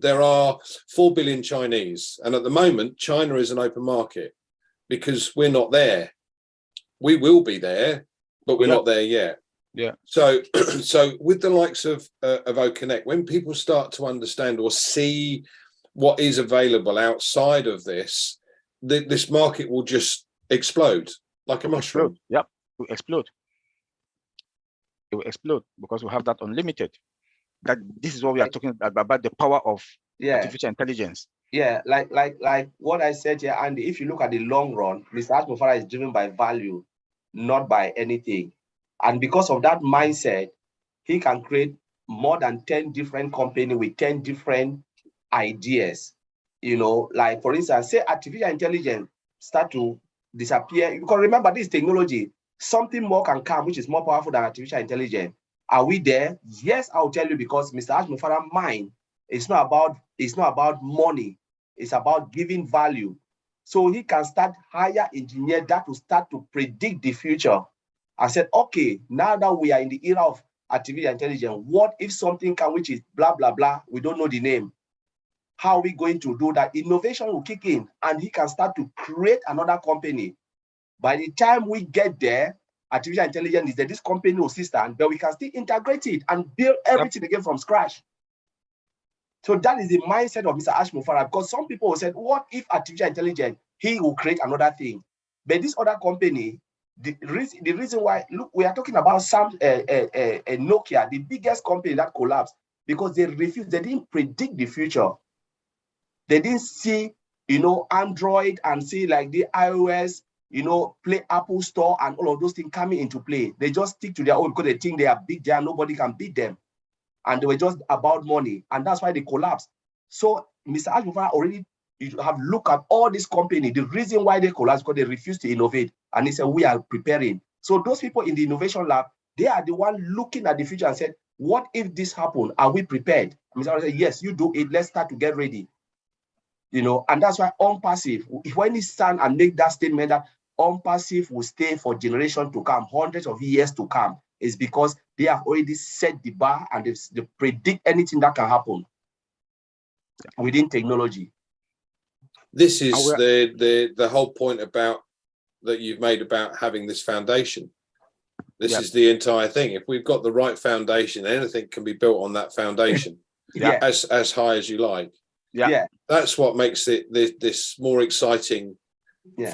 Speaker 4: there are 4 billion Chinese, and at the moment, China is an open market because we're not there. We will be there, but we're not there yet.
Speaker 3: Yeah.
Speaker 4: So, so with the likes of OConnect, when people start to understand or see what is available outside of this, this market will just explode like a mushroom.
Speaker 3: Explode. Yep, it will explode. It will explode because we have that unlimited. That this is what we are talking about the power of artificial intelligence.
Speaker 2: Yeah, like what I said here, Andy, if you look at the long run, Mr. Ash Mufarah is driven by value, not by anything. And because of that mindset, he can create more than 10 different companies with 10 different ideas. You know, like for instance, say artificial intelligence start to disappear. Because remember, this technology, something more can come, which is more powerful than artificial intelligence. Are we there? Yes, I'll tell you, because Mr. Ash Mufarah's mind, it's not about money. It's about giving value. So he can start hire engineers that will start to predict the future. I said, okay, now that we are in the era of artificial intelligence, what if something can, which is blah, blah, blah, we don't know the name. How are we going to do that? Innovation will kick in and he can start to create another company. By the time we get there, artificial intelligence is that this company will still stand, but we can still integrate it and build everything again from scratch. So that is the mindset of Mr. Ash Mufarah, because some people will say, what if artificial intelligence, he will create another thing. But this other company, the reason why, look, we are talking about Nokia, the biggest company that collapsed, because they refused, they didn't predict the future. They didn't see, you know, Android and see like the iOS, you know, Play Apple Store and all of those things coming into play. They just stick to their own because they think they are big there, nobody can beat them. And they were just about money. And that's why they collapsed. So Mr. Ash Mufarah already, you have looked at all these companies. The reason why they collapsed because they refused to innovate. And he said, we are preparing. So those people in the innovation lab, they are the one looking at the future and said, what if this happened? Are we prepared? Mr. Ash said, yes, you do it. Let's start to get ready. You know, and that's why OnPassive, when he stand and make that statement that OnPassive will stay for generations to come, hundreds of years to come, is because they have already set the bar and they predict anything that can happen within technology.
Speaker 4: This is the whole point about that you've made about having this foundation. This is the entire thing. If we've got the right foundation, anything can be built on that foundation. As high as you like. That's what makes it this more exciting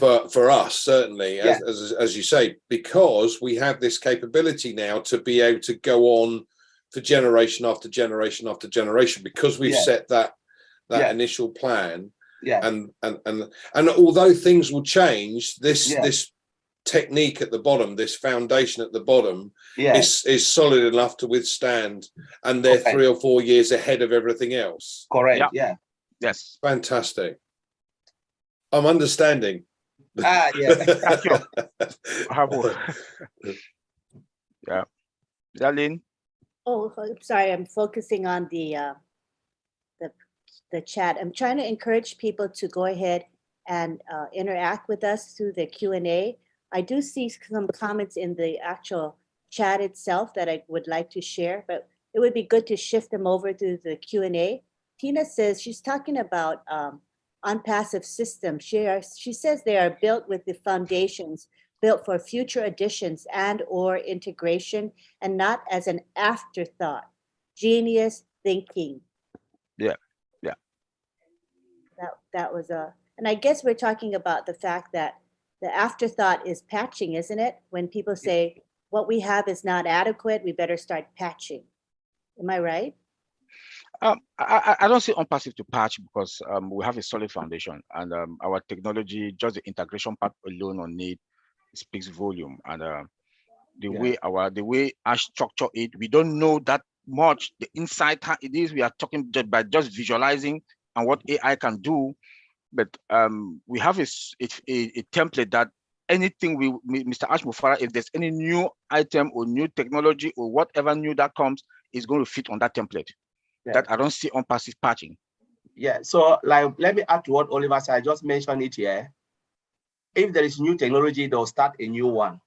Speaker 4: for us, certainly, as you say, because we have this capability now to be able to go on for generation after generation after generation, because we've set that initial plan. And although things will change, this technique at the bottom, this foundation at the bottom, is solid enough to withstand, and they're 3 or 4 years ahead of everything else.
Speaker 2: Correct.
Speaker 3: Yes.
Speaker 4: Fantastic. I'm understanding.
Speaker 3: Thank you. Darlene.
Speaker 1: Oh, I'm sorry. I'm focusing on the chat. I'm trying to encourage people to go ahead and interact with us through the Q&A. I do see some comments in the actual chat itself that I would like to share, but it would be good to shift them over to the Q&A. Tina says she's talking about OnPassive systems. She says they are built with the foundations built for future additions and or integration, and not as an afterthought. Genius thinking. That was and I guess we're talking about the fact that the afterthought is patching, isn't it? When people say what we have is not adequate, we better start patching. Am I right?
Speaker 3: I don't see OnPassive to patch, because we have a solid foundation, and our technology, just the integration part alone on it, speaks volume. And the way I structure it, we don't know that much the inside it is. We are talking by just visualizing and what AI can do, but we have a template that anything Mr. Ash Mufara, if there's any new item or new technology or whatever new that comes, is going to fit on that template.
Speaker 2: Yeah.
Speaker 3: That I don't see on passive patching.
Speaker 2: Yeah, so like, let me add to what Oliver said. I just mentioned it here. If there is new technology, they'll start a new one.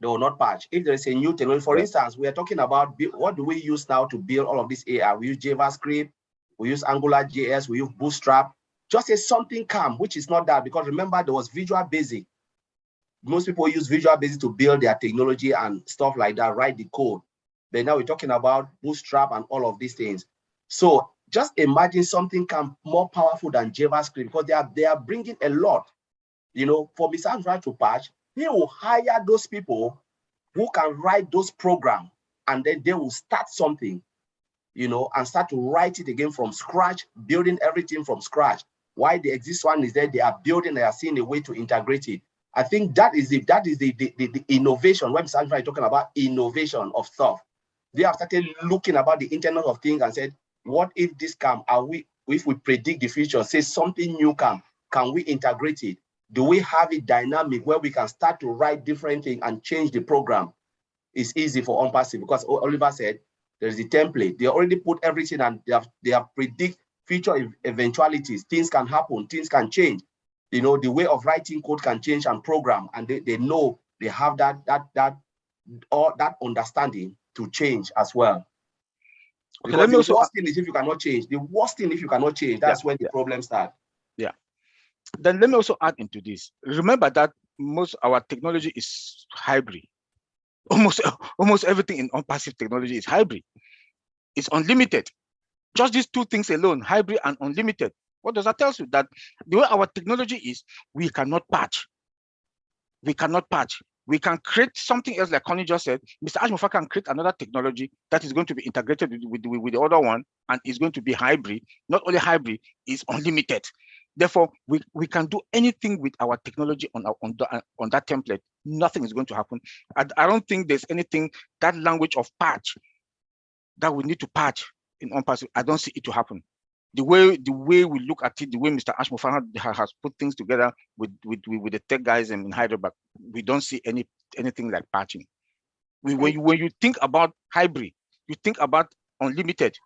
Speaker 2: They will not patch. If there is a new technology, for instance, we are talking about what do we use now to build all of this AI? We use JavaScript, we use AngularJS, we use Bootstrap. Just say something come, which is not that, because remember there was Visual Basic. Most people use Visual Basic to build their technology and stuff like that, write the code. But now we're talking about Bootstrap and all of these things. So just imagine something come more powerful than JavaScript, because they are bringing a lot. You know, for Mr. Andrew to patch, he will hire those people who can write those programs, and then they will start something, you know, and start to write it again from scratch, building everything from scratch. Why the exist one is there, they are building, they are seeing a way to integrate it. I think that is the innovation. When Mr. Andrew is talking about innovation of stuff, they have started looking about the Internet of Things and said, what if this come? If we predict the future, say something new come, can we integrate it? Do we have it dynamic where we can start to write different things and change the program? It's easy for OnPassive, because Oliver said there's the template. They already put everything, and they have predict future eventualities. Things can happen, things can change. You know, the way of writing code can change and program, and they know they have that understanding to change as well.
Speaker 3: Okay,
Speaker 2: Because the worst thing is if you cannot change. The worst thing if you cannot change, that's when the problems start.
Speaker 3: Yeah. Then let me also add into this. Remember that most our technology is hybrid. Almost everything in OnPassive technology is hybrid. It's unlimited. Just these two things alone, hybrid and unlimited. What does that tell you? That the way our technology is, we cannot patch. We cannot patch. We can create something else, like Connie just said. Mr. Ash Mufara can create another technology that is going to be integrated with the other one, and is going to be hybrid. Not only hybrid, it's unlimited. Therefore, we can do anything with our technology on that template. Nothing is going to happen. I don't think there's anything, that language of patch, that we need to patch in OnPassive. I don't see it to happen. The way we look at it, the way Mr. Ash Mufara has put things together with the tech guys in Hyderabad, we don't see anything like patching. When you think about hybrid, you think about unlimited.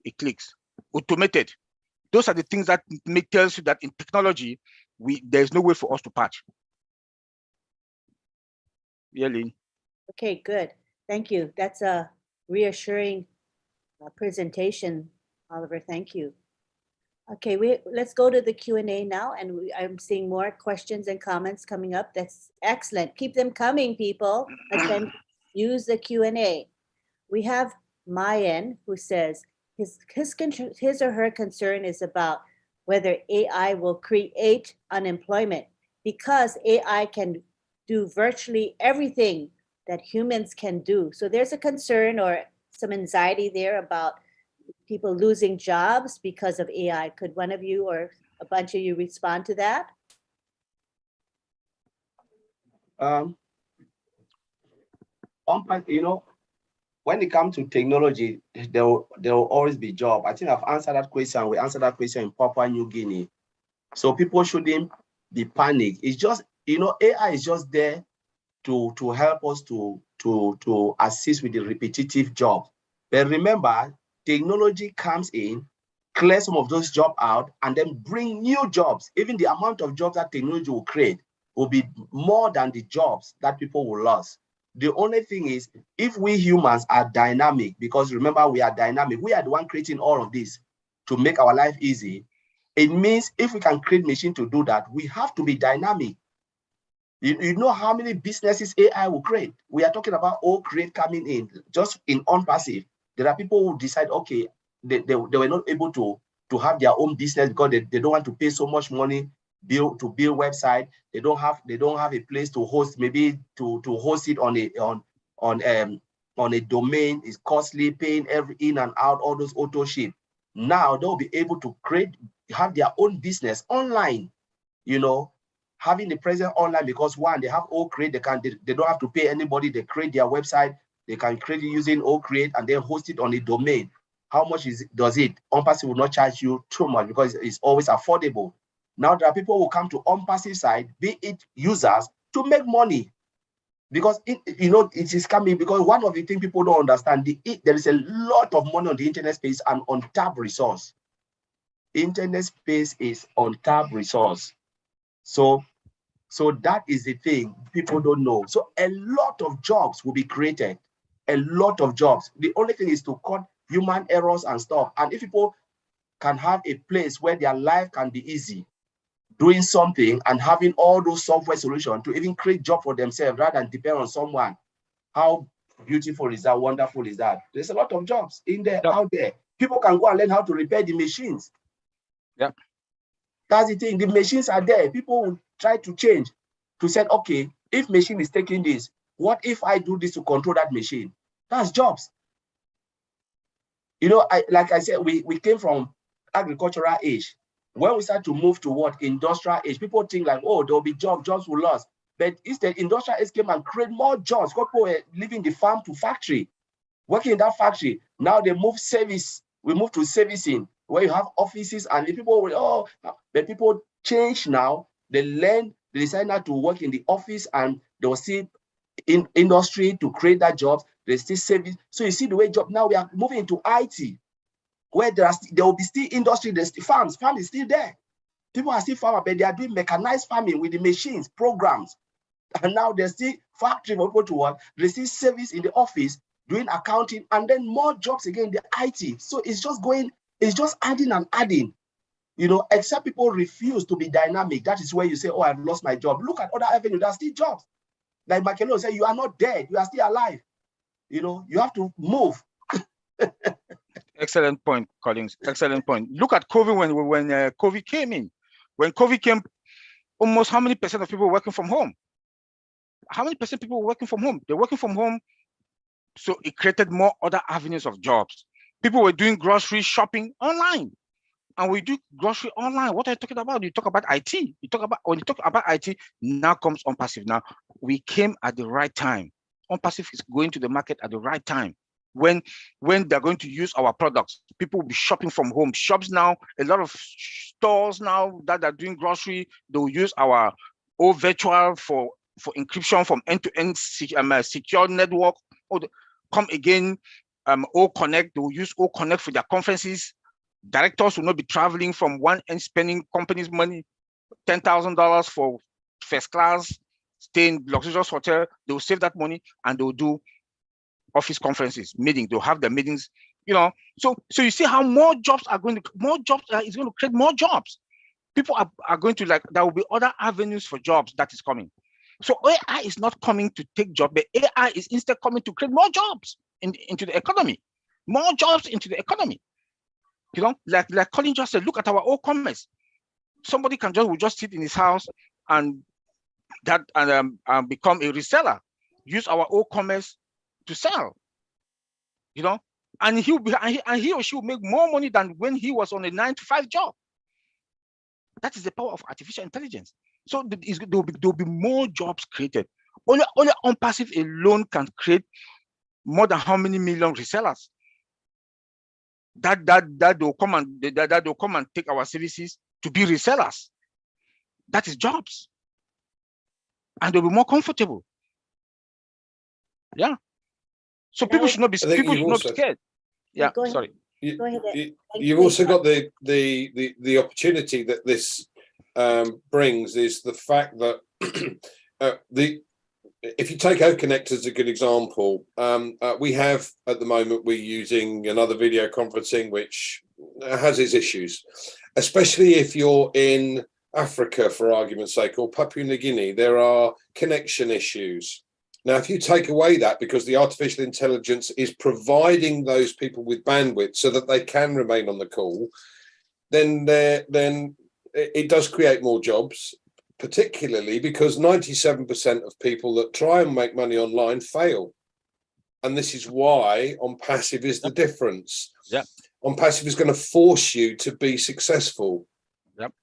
Speaker 3: It clicks. Automated. Those are the things that tells you that in technology, there's no way for us to patch. Yeah, Lynn.
Speaker 1: Okay, good. Thank you. That's a reassuring presentation, Oliver. Thank you. Okay, let's go to the Q&A now, and I'm seeing more questions and comments coming up. That's excellent. Keep them coming, people. Let's then use the Q&A. We have Mayan, who says his or her concern is about whether AI will create unemployment, because AI can do virtually everything that humans can do. So there's a concern or some anxiety there about people losing jobs because of AI. Could one of you or a bunch of you respond to that?
Speaker 2: You know, when it comes to technology, there will always be job. I think I've answered that question. We answered that question in Papua New Guinea. So people shouldn't be panicked. It's just, you know, AI is just there to help us to assist with the repetitive job. But remember, technology comes in, clear some of those jobs out, and then bring new jobs. Even the amount of jobs that technology will create will be more than the jobs that people will lose. The only thing is, if we humans are dynamic, because remember, we are dynamic, we are the one creating all of this to make our life easy. It means if we can create machine to do that, we have to be dynamic. You know how many businesses AI will create? We are talking about all create coming in, just in OnPassive. There are people who decide, okay, they were not able to have their own business because they don't want to pay so much money to build website. They don't have a place to host, maybe to host it on a domain. Is costly, paying every in and out, all those auto ship. Now they'll be able to have their own business online, you know, having the presence online, because one, they have OCreate, they don't have to pay anybody. They create their website, they can create it using OCreate and then host it on a domain. How much does it? OnPassive will not charge you too much because it's always affordable. Now there are people who come to on-passive side, be it users, to make money. Because it is coming, because one of the things people don't understand, there is a lot of money on the internet space and untapped resource. Internet space is untapped resource. So that is the thing people don't know. So a lot of jobs will be created. A lot of jobs. The only thing is to cut human errors and stuff. And if people can have a place where their life can be easy, doing something and having all those software solutions to even create job for themselves rather than depend on someone. How beautiful is that? Wonderful is that? There's a lot of jobs in there, out there. People can go and learn how to repair the machines.
Speaker 3: Yeah.
Speaker 2: That's the thing. The machines are there. People will try to change to say, okay, if machine is taking this, what if I do this to control that machine? That's jobs. Like I said, we came from agricultural age. When we start to move toward industrial age, people think like, oh, there'll be jobs will lose. But instead, industrial age came and create more jobs. People were leaving the farm to factory, working in that factory. Now they move service. We move to servicing, where you have offices and the people will, but people change now. They decide now to work in the office and they'll see in industry to create that jobs. They still service. So you see the way job, now we are moving into IT. Where there will be still industry, there's still farms. Farm is still there. People are still farmers, but they are doing mechanized farming with the machines, programs. And now there's still factory for people to work. There's still service in the office, doing accounting, and then more jobs again in the IT. So it's just adding and adding. Except people refuse to be dynamic. That is where you say, oh, I've lost my job. Look at other avenues, there are still jobs. Like Makelo said, you are not dead, you are still alive. You have to move.
Speaker 3: Excellent point, Collins. Excellent point. Look at COVID when COVID came in. When COVID came, almost how many percent of people were working from home? How many percent of people were working from home? They're working from home, so it created more other avenues of jobs. People were doing grocery shopping online, and we do grocery online. What are you talking about? You talk about IT. When you talk about IT, now comes on-passive. Now we came at the right time. On-passive is going to the market at the right time. When they're going to use our products, people will be shopping from home. Shops now, a lot of stores now that are doing grocery, they'll use our virtual for encryption from end-to-end secure network. Or come again, O-Connect, they'll use O-Connect for their conferences. Directors will not be traveling from one end, spending company's money, $10,000 for first class, stay in luxurious hotel. They will save that money and they'll do office conferences, meetings. They'll have their meetings, So you see how more jobs is going to create more jobs. People are going to there will be other avenues for jobs that is coming. So AI is not coming to take jobs, but AI is instead coming to create more jobs into the economy, more jobs into the economy. Like Colin just said, look at our e-commerce. Somebody will just sit in his house and become a reseller, use our e-commerce to sell, and he or she will make more money than when he was on a 9-to-5 job. That is the power of artificial intelligence. So there'll be more jobs created. Only on-passive alone can create more than how many million resellers that they'll come and take our services to be resellers. That is jobs, and they'll be more comfortable. Yeah. So people should not be scared. Yeah, sorry.
Speaker 1: Go ahead.
Speaker 4: You've also got the opportunity that this brings is the fact that if you take O-Connect as a good example, we have at the moment, we're using another video conferencing which has its issues, especially if you're in Africa, for argument's sake, or Papua New Guinea. There are connection issues. Now, if you take away that, because the artificial intelligence is providing those people with bandwidth so that they can remain on the call, then it does create more jobs, particularly because 97% of people that try and make money online fail. And this is why on-passive is the difference.
Speaker 3: Yeah.
Speaker 4: On-passive is going to force you to be successful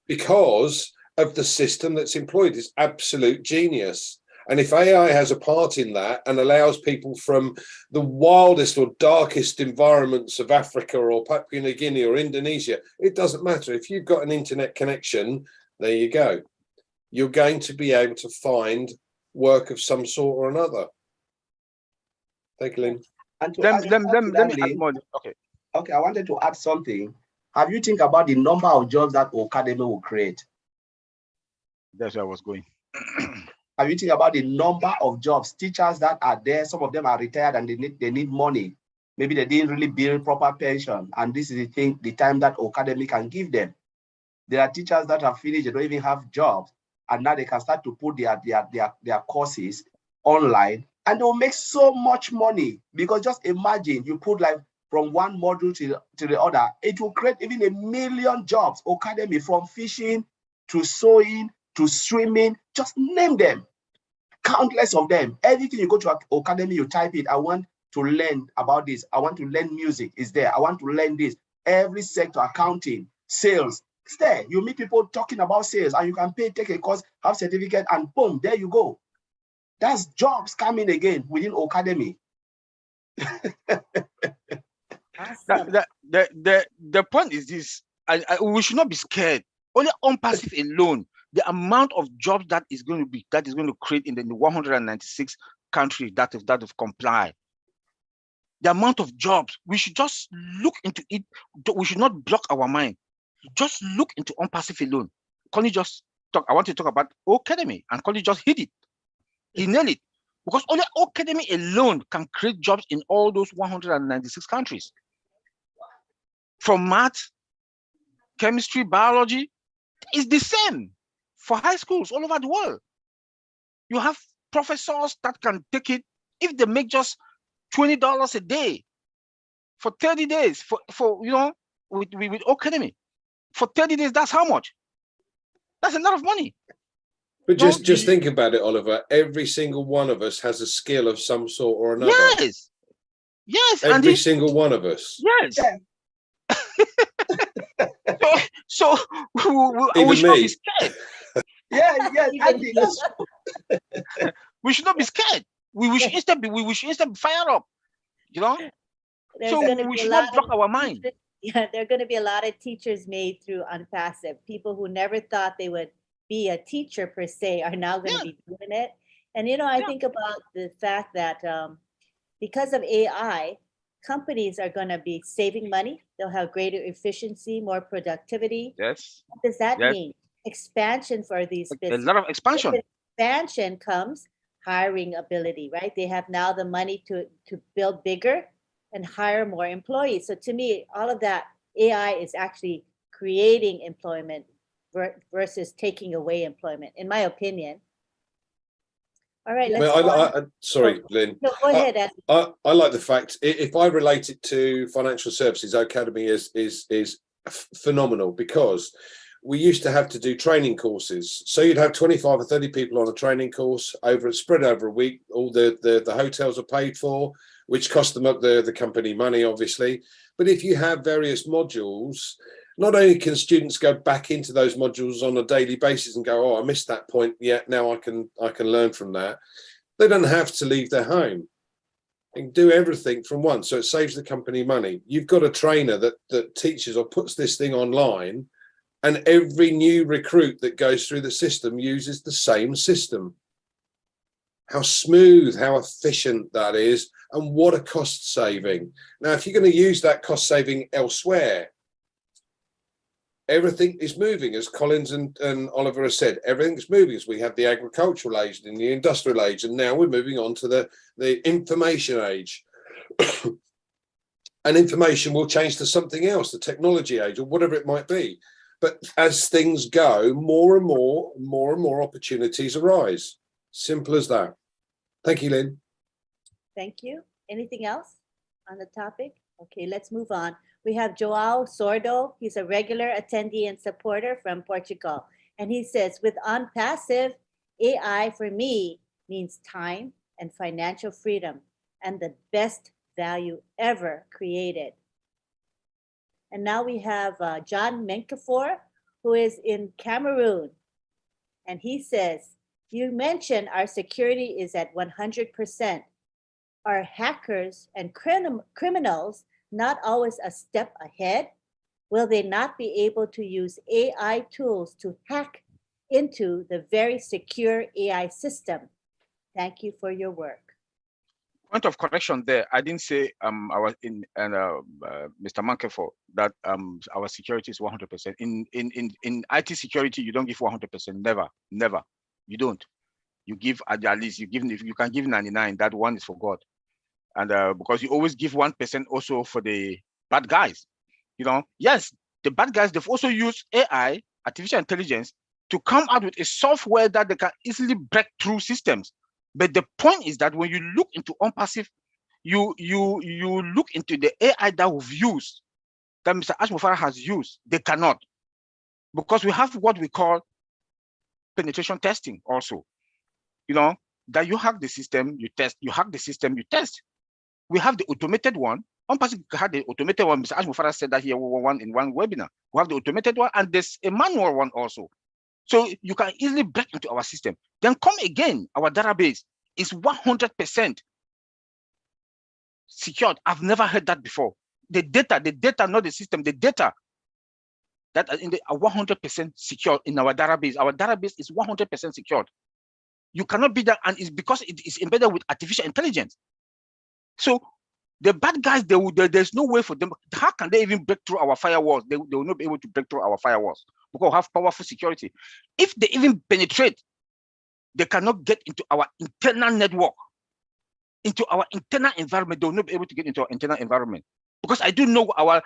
Speaker 4: because of the system that's employed. It's absolute genius. And if AI has a part in that and allows people from the wildest or darkest environments of Africa or Papua New Guinea or Indonesia, it doesn't matter. If you've got an internet connection, There you go. You're going to be able to find work of some sort or another. Thank you, Lynn.
Speaker 2: And to
Speaker 3: Let
Speaker 2: add
Speaker 3: me
Speaker 2: to that,
Speaker 3: add
Speaker 2: Lynn,
Speaker 3: more. Okay.
Speaker 2: okay, I wanted to add something. Have you think about the number of jobs that Academy will create?
Speaker 3: That's where I was going.
Speaker 2: Have you think about the number of jobs, teachers that are there? Some of them are retired and they need money. Maybe they didn't really build proper pension, and this is the time that Academy can give them. There are teachers that have finished, they don't even have jobs, and now they can start to put their courses online, and they'll make so much money. Because just imagine you put like from one module to the other, it will create even 1 million jobs. Academy, from fishing to sewing to swimming, just name them. Countless of them. Everything you go to Academy, you type it. I want to learn about this. I want to learn music. Is there. I want to learn this. Every sector, accounting, sales, it's there. You meet people talking about sales, and you can pay, take a course, have certificate, and boom, there you go. That's jobs coming again within Academy.
Speaker 1: Awesome.
Speaker 3: The point is this: we should not be scared. Only on passive alone, the amount of jobs that is going to create in the 196 countries that have complied. The amount of jobs, we should just look into it. We should not block our mind. Just look into on passive alone. Connie just talk. I want to talk about Academy, and Connie just hit it. He nailed it, because only Academy alone can create jobs in all those 196 countries. From math, chemistry, biology, it's the same for high schools all over the world. You have professors that can take it if they make just $20 a day for 30 days for you know, with Academy. For 30 days, that's how much? That's a lot of money.
Speaker 4: But just think about it, Oliver. Every single one of us has a skill of some sort or another.
Speaker 3: Yes. Yes.
Speaker 4: Every single one of us.
Speaker 3: Yes.
Speaker 2: Yeah.
Speaker 3: So
Speaker 4: Even
Speaker 3: we should not
Speaker 4: me.
Speaker 3: be scared.
Speaker 2: Yes, Andy, yes.
Speaker 3: We should not be scared. We should instead be fired up. You know?
Speaker 1: There's
Speaker 3: So
Speaker 1: gonna
Speaker 3: we
Speaker 1: be a
Speaker 3: should
Speaker 1: lot
Speaker 3: not block
Speaker 1: of
Speaker 3: our mind.
Speaker 1: Yeah, there are going to be a lot of teachers made through Unpassive. People who never thought they would be a teacher per se are now going to be doing it. And, you know, I think about the fact that because of AI, companies are going to be saving money. They'll have greater efficiency, more productivity.
Speaker 3: Yes.
Speaker 1: What does that
Speaker 3: Yes.
Speaker 1: mean? Expansion for these
Speaker 3: A
Speaker 1: businesses.
Speaker 3: lot of expansion.
Speaker 1: With expansion comes hiring ability, right? They have now the money to build bigger and hire more employees. So to me, all of that AI is actually creating employment versus taking away employment, in my opinion. All right, let's go on.
Speaker 4: Sorry, Lynn.
Speaker 1: No, go ahead, Andy.
Speaker 4: I like the fact, if I relate it to financial services, Academy is phenomenal, because we used to have to do training courses. So you'd have 25 or 30 people on a training course spread over a week. All the hotels are paid for, which cost them up the company money, obviously. But if you have various modules, not only can students go back into those modules on a daily basis and go, oh, I missed that point. Yeah, now I can learn from that. They don't have to leave their home. They can do everything from once. So it saves the company money. You've got a trainer that teaches or puts this thing online, and every new recruit that goes through the system uses the same system. How smooth, how efficient that is, and what a cost saving. Now, if you're going to use that cost saving elsewhere, everything is moving, as Collins and Oliver has said. Everything's moving. As we have the agricultural age and the industrial age, and now we're moving on to the information age. And information will change to something else, the technology age, or whatever it might be. But as things go, more and more opportunities arise. Simple as that. Thank you, Lynn.
Speaker 1: Thank you. Anything else on the topic? Okay, let's move on. We have Joao Sordo. He's a regular attendee and supporter from Portugal. And he says, with Unpassive, AI for me means time and financial freedom and the best value ever created. And now we have John Menkafor, who is in Cameroon. And he says, you mentioned our security is at 100%. Are hackers and criminals not always a step ahead? Will they not be able to use AI tools to hack into the very secure AI system. Thank you for your work.
Speaker 3: Point of correction there. I didn't say Mr. Mankefo that our security is 100%. In IT security, you don't give 100%. Never. You don't. You give at least if you can give 99, that one is for God. And because you always give 1% also for the bad guys. Yes, the bad guys, they've also used AI, artificial intelligence, to come out with a software that they can easily break through systems. But the point is that when you look into OnPassive, you look into the AI that we've used, that Mr. Ashmu Farah has used, they cannot. Because we have what we call penetration testing also. That you hack the system, you test, you hack the system, you test. We have the automated one. OnPassive had the automated one. Mr. Ashmu Farah said that here in one webinar. We have the automated one, and there's a manual one also. So you can easily break into our system. Then come again, our database is 100% secured. I've never heard that before. The data, not the system, the data that are 100% secured in our database. Our database is 100% secured. You cannot be that, and it's because it is embedded with artificial intelligence. So the bad guys, there's no way for them. How can they even break through our firewalls? They will not be able to break through our firewalls because we have powerful security. If they even penetrate, they cannot get into our internal network, into our internal environment. They will not be able to get into our internal environment because I do know our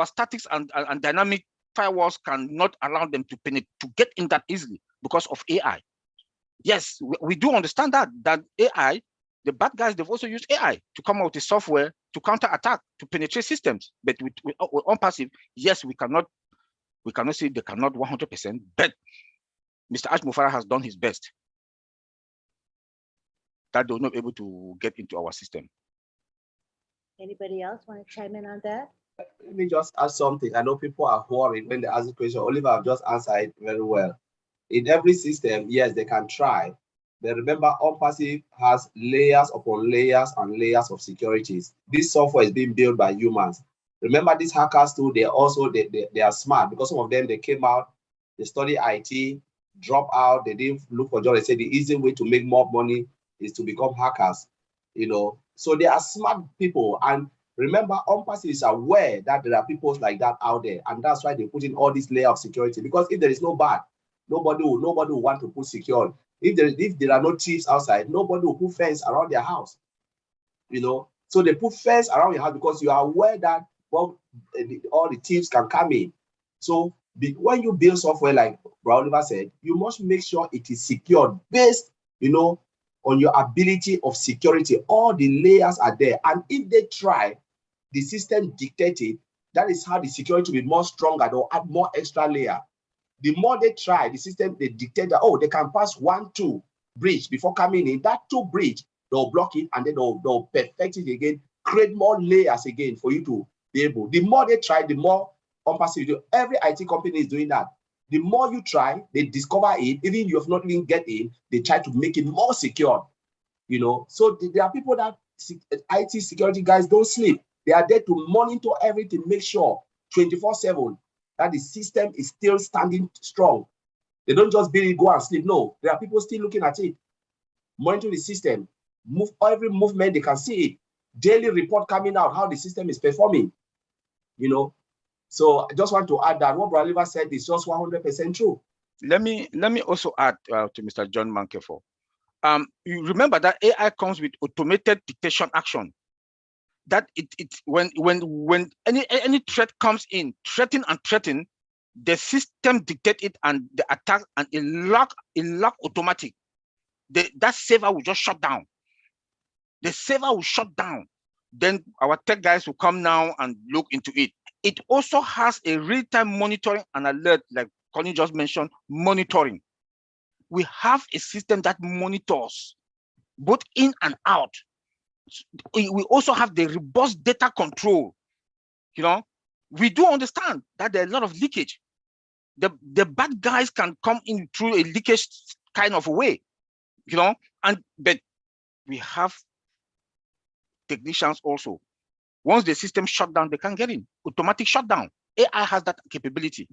Speaker 3: statics and dynamic firewalls cannot allow them to penetrate, to get in that easily because of AI. Yes, we do understand that AI. The bad guys, they've also used AI to come out with software to counter-attack, to penetrate systems. But with OnPassive, yes, we cannot say they cannot 100%, but Mr. Ashmu Farah has done his best. That they're not able to get into our system.
Speaker 1: Anybody else want to chime in on that?
Speaker 2: Let me just add something. I know people are worried when they ask the question. Oliver have just answered it very well. In every system, yes, they can try. But remember, OnPassive has layers upon layers and layers of securities. This software is being built by humans. Remember, these hackers too, they are smart because some of them, they came out, they study IT, drop out, they didn't look for jobs. They said the easy way to make more money is to become hackers, So they are smart people. And remember, OnPassive is aware that there are people like that out there. And that's why they put in all this layer of security. Because if there is no bad, nobody will want to put secure. If there are no thieves outside, nobody will put fence around their house. So they put fence around your house because you are aware that all the thieves can come in. So when you build software, like Oliver said, you must make sure it is secured based, on your ability of security. All the layers are there. And if they try, the system dictated, that is how the security will be more stronger. They'll add more extra layer. The more they try, the system, they dictate that, they can pass 1-2 bridge before coming in. That 2 bridge, they'll block it and then they'll perfect it again, create more layers again for you to be able. The more they try, the more OnPassive do. Every IT company is doing that. The more you try, they discover it. Even you have not even get in, they try to make it more secure. So there are people that IT security guys don't sleep. They are there to monitor everything, make sure 24/7 that the system is still standing strong. They don't just build it, go and sleep. No, there are people still looking at it, monitoring the system, every movement, they can see it. Daily report coming out, how the system is performing, So I just want to add that what Brother Oliver said is just 100% true.
Speaker 3: Let me also add to Mr. John Mankefo. You remember that AI comes with automated detection action. That when any threat comes in, threaten, the system dictate it and the attack and it lock automatic. That server will just shut down. The server will shut down. Then our tech guys will come now and look into it. It also has a real-time monitoring and alert, like Connie just mentioned, monitoring. We have a system that monitors both in and out. We also have the robust data control. We do understand that there's a lot of leakage. The bad guys can come in through a leakage kind of a way, but we have technicians also. Once the system shut down, they can get in. Automatic shutdown. AI has that capability.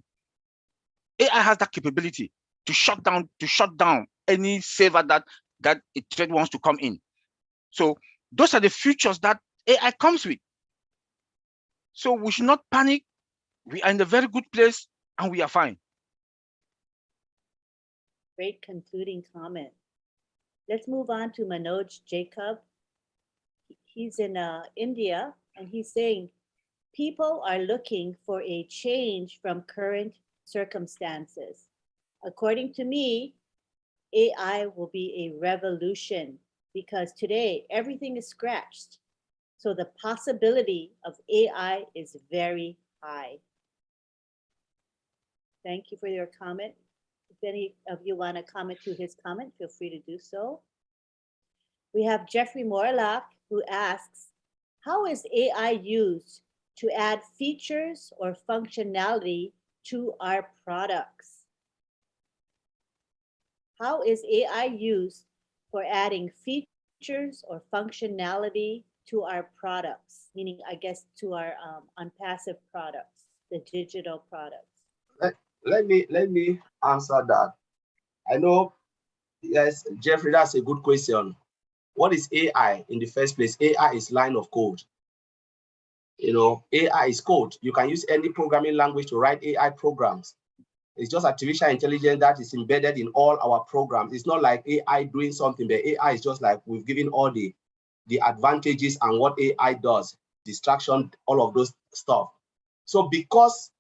Speaker 3: AI has that capability to shut down any server that a threat wants to come in. So those are the features that AI comes with. So we should not panic. We are in a very good place and we are fine.
Speaker 1: Great concluding comment. Let's move on to Manoj Jacob. He's in India, and he's saying, people are looking for a change from current circumstances. According to me, AI will be a revolution because today everything is scratched. So the possibility of AI is very high. Thank you for your comment. If any of you want to comment to his comment, feel free to do so. We have Jeffrey Morlock, who asks, how is AI used to add features or functionality to our products? How is AI used for adding features or functionality to our products? Meaning, I guess, to our unpassive products, the digital products.
Speaker 2: Let me answer that. I know, yes, Jeffrey, that's a good question. What is AI in the first place? AI is line of code. You know, AI is code. You can use any programming language to write AI programs. It's just artificial intelligence that is embedded in all our programs. It's not like AI doing something, but AI is just like we've given all the advantages and what AI does, distraction, all of those stuff. So because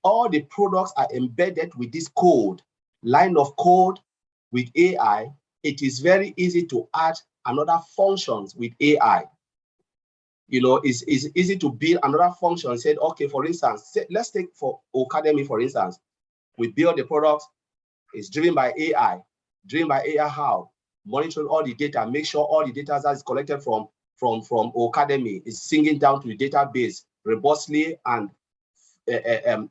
Speaker 2: all the products are embedded with this code, line of code with AI, it is very easy to add another functions with AI. You know, it's easy to build another function. Said, okay, for instance, let's take for Ocademy, for instance. We build the product, it's driven by AI. Driven by AI how? Monitoring all the data, make sure all the data that is collected from Ocademy is singing down to the database robustly and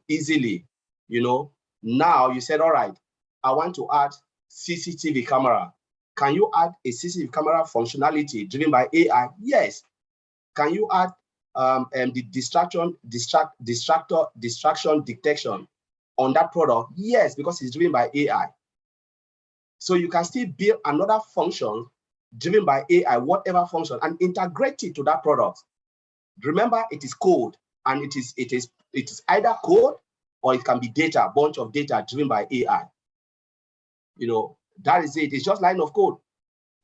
Speaker 2: easily. You know, now you said, all right, I want to add CCTV camera. Can you add a CCTV camera functionality driven by AI? Yes. Can you add the distraction detection on that product? Yes, because it's driven by AI. So you can still build another function driven by AI, whatever function, and integrate it to that product. Remember, it is code, and it is either code or it can be data, a bunch of data driven by AI. You know, that is it. It's just line of code.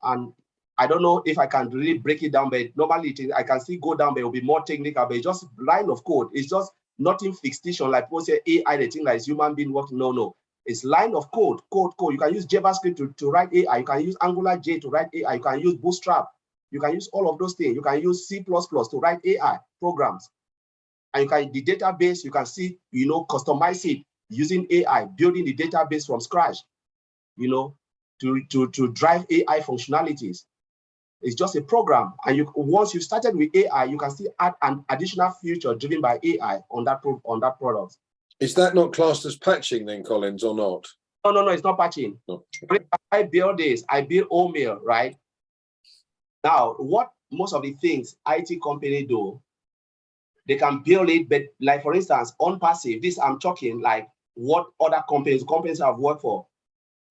Speaker 2: And I don't know if I can really break it down, but normally I can still go down, but it will be more technical, but it's just line of code. It's just nothing fictitious, like people say AI, the thing that is human being working. No. It's line of code, code. You can use JavaScript to write AI. You can use AngularJ to write AI. You can use Bootstrap. You can use all of those things. You can use C++ to write AI programs. And you can, the database, you can see, you know, customize it using AI, building the database from scratch, you know, to drive AI functionalities. It's just a program. And once you started with AI, you can still add an additional feature driven by AI on that product.
Speaker 4: Is that not classed as patching then, Collins, or not?
Speaker 2: No, it's not patching.
Speaker 4: No.
Speaker 2: I build this, I build Omail, right? Now, what most of the things IT company do, they can build it, but like, for instance, OnPassive, this I'm talking like what other companies I've worked for.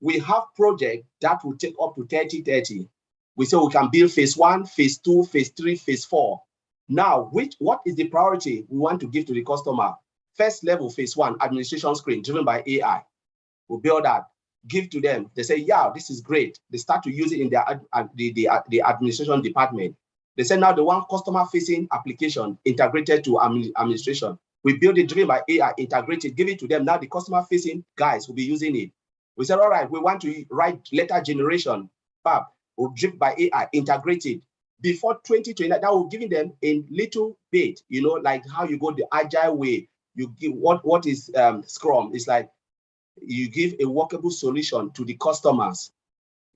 Speaker 2: We have projects that will take up to 30. We say we can build phase 1, phase 2, phase 3, phase 4. Now, what is the priority we want to give to the customer? First level, phase 1, administration screen driven by AI. We build that, give to them. They say, yeah, this is great. They start to use it in the administration department. They say now they want customer-facing application integrated to administration. We build it driven by AI, integrated, give it to them. Now the customer-facing guys will be using it. We said, all right, we want to write letter generation, fab, driven by AI, integrated. Before 2020, that will give them a little bit, you know, like how you go the agile way. You give what is Scrum? It's like you give a workable solution to the customers,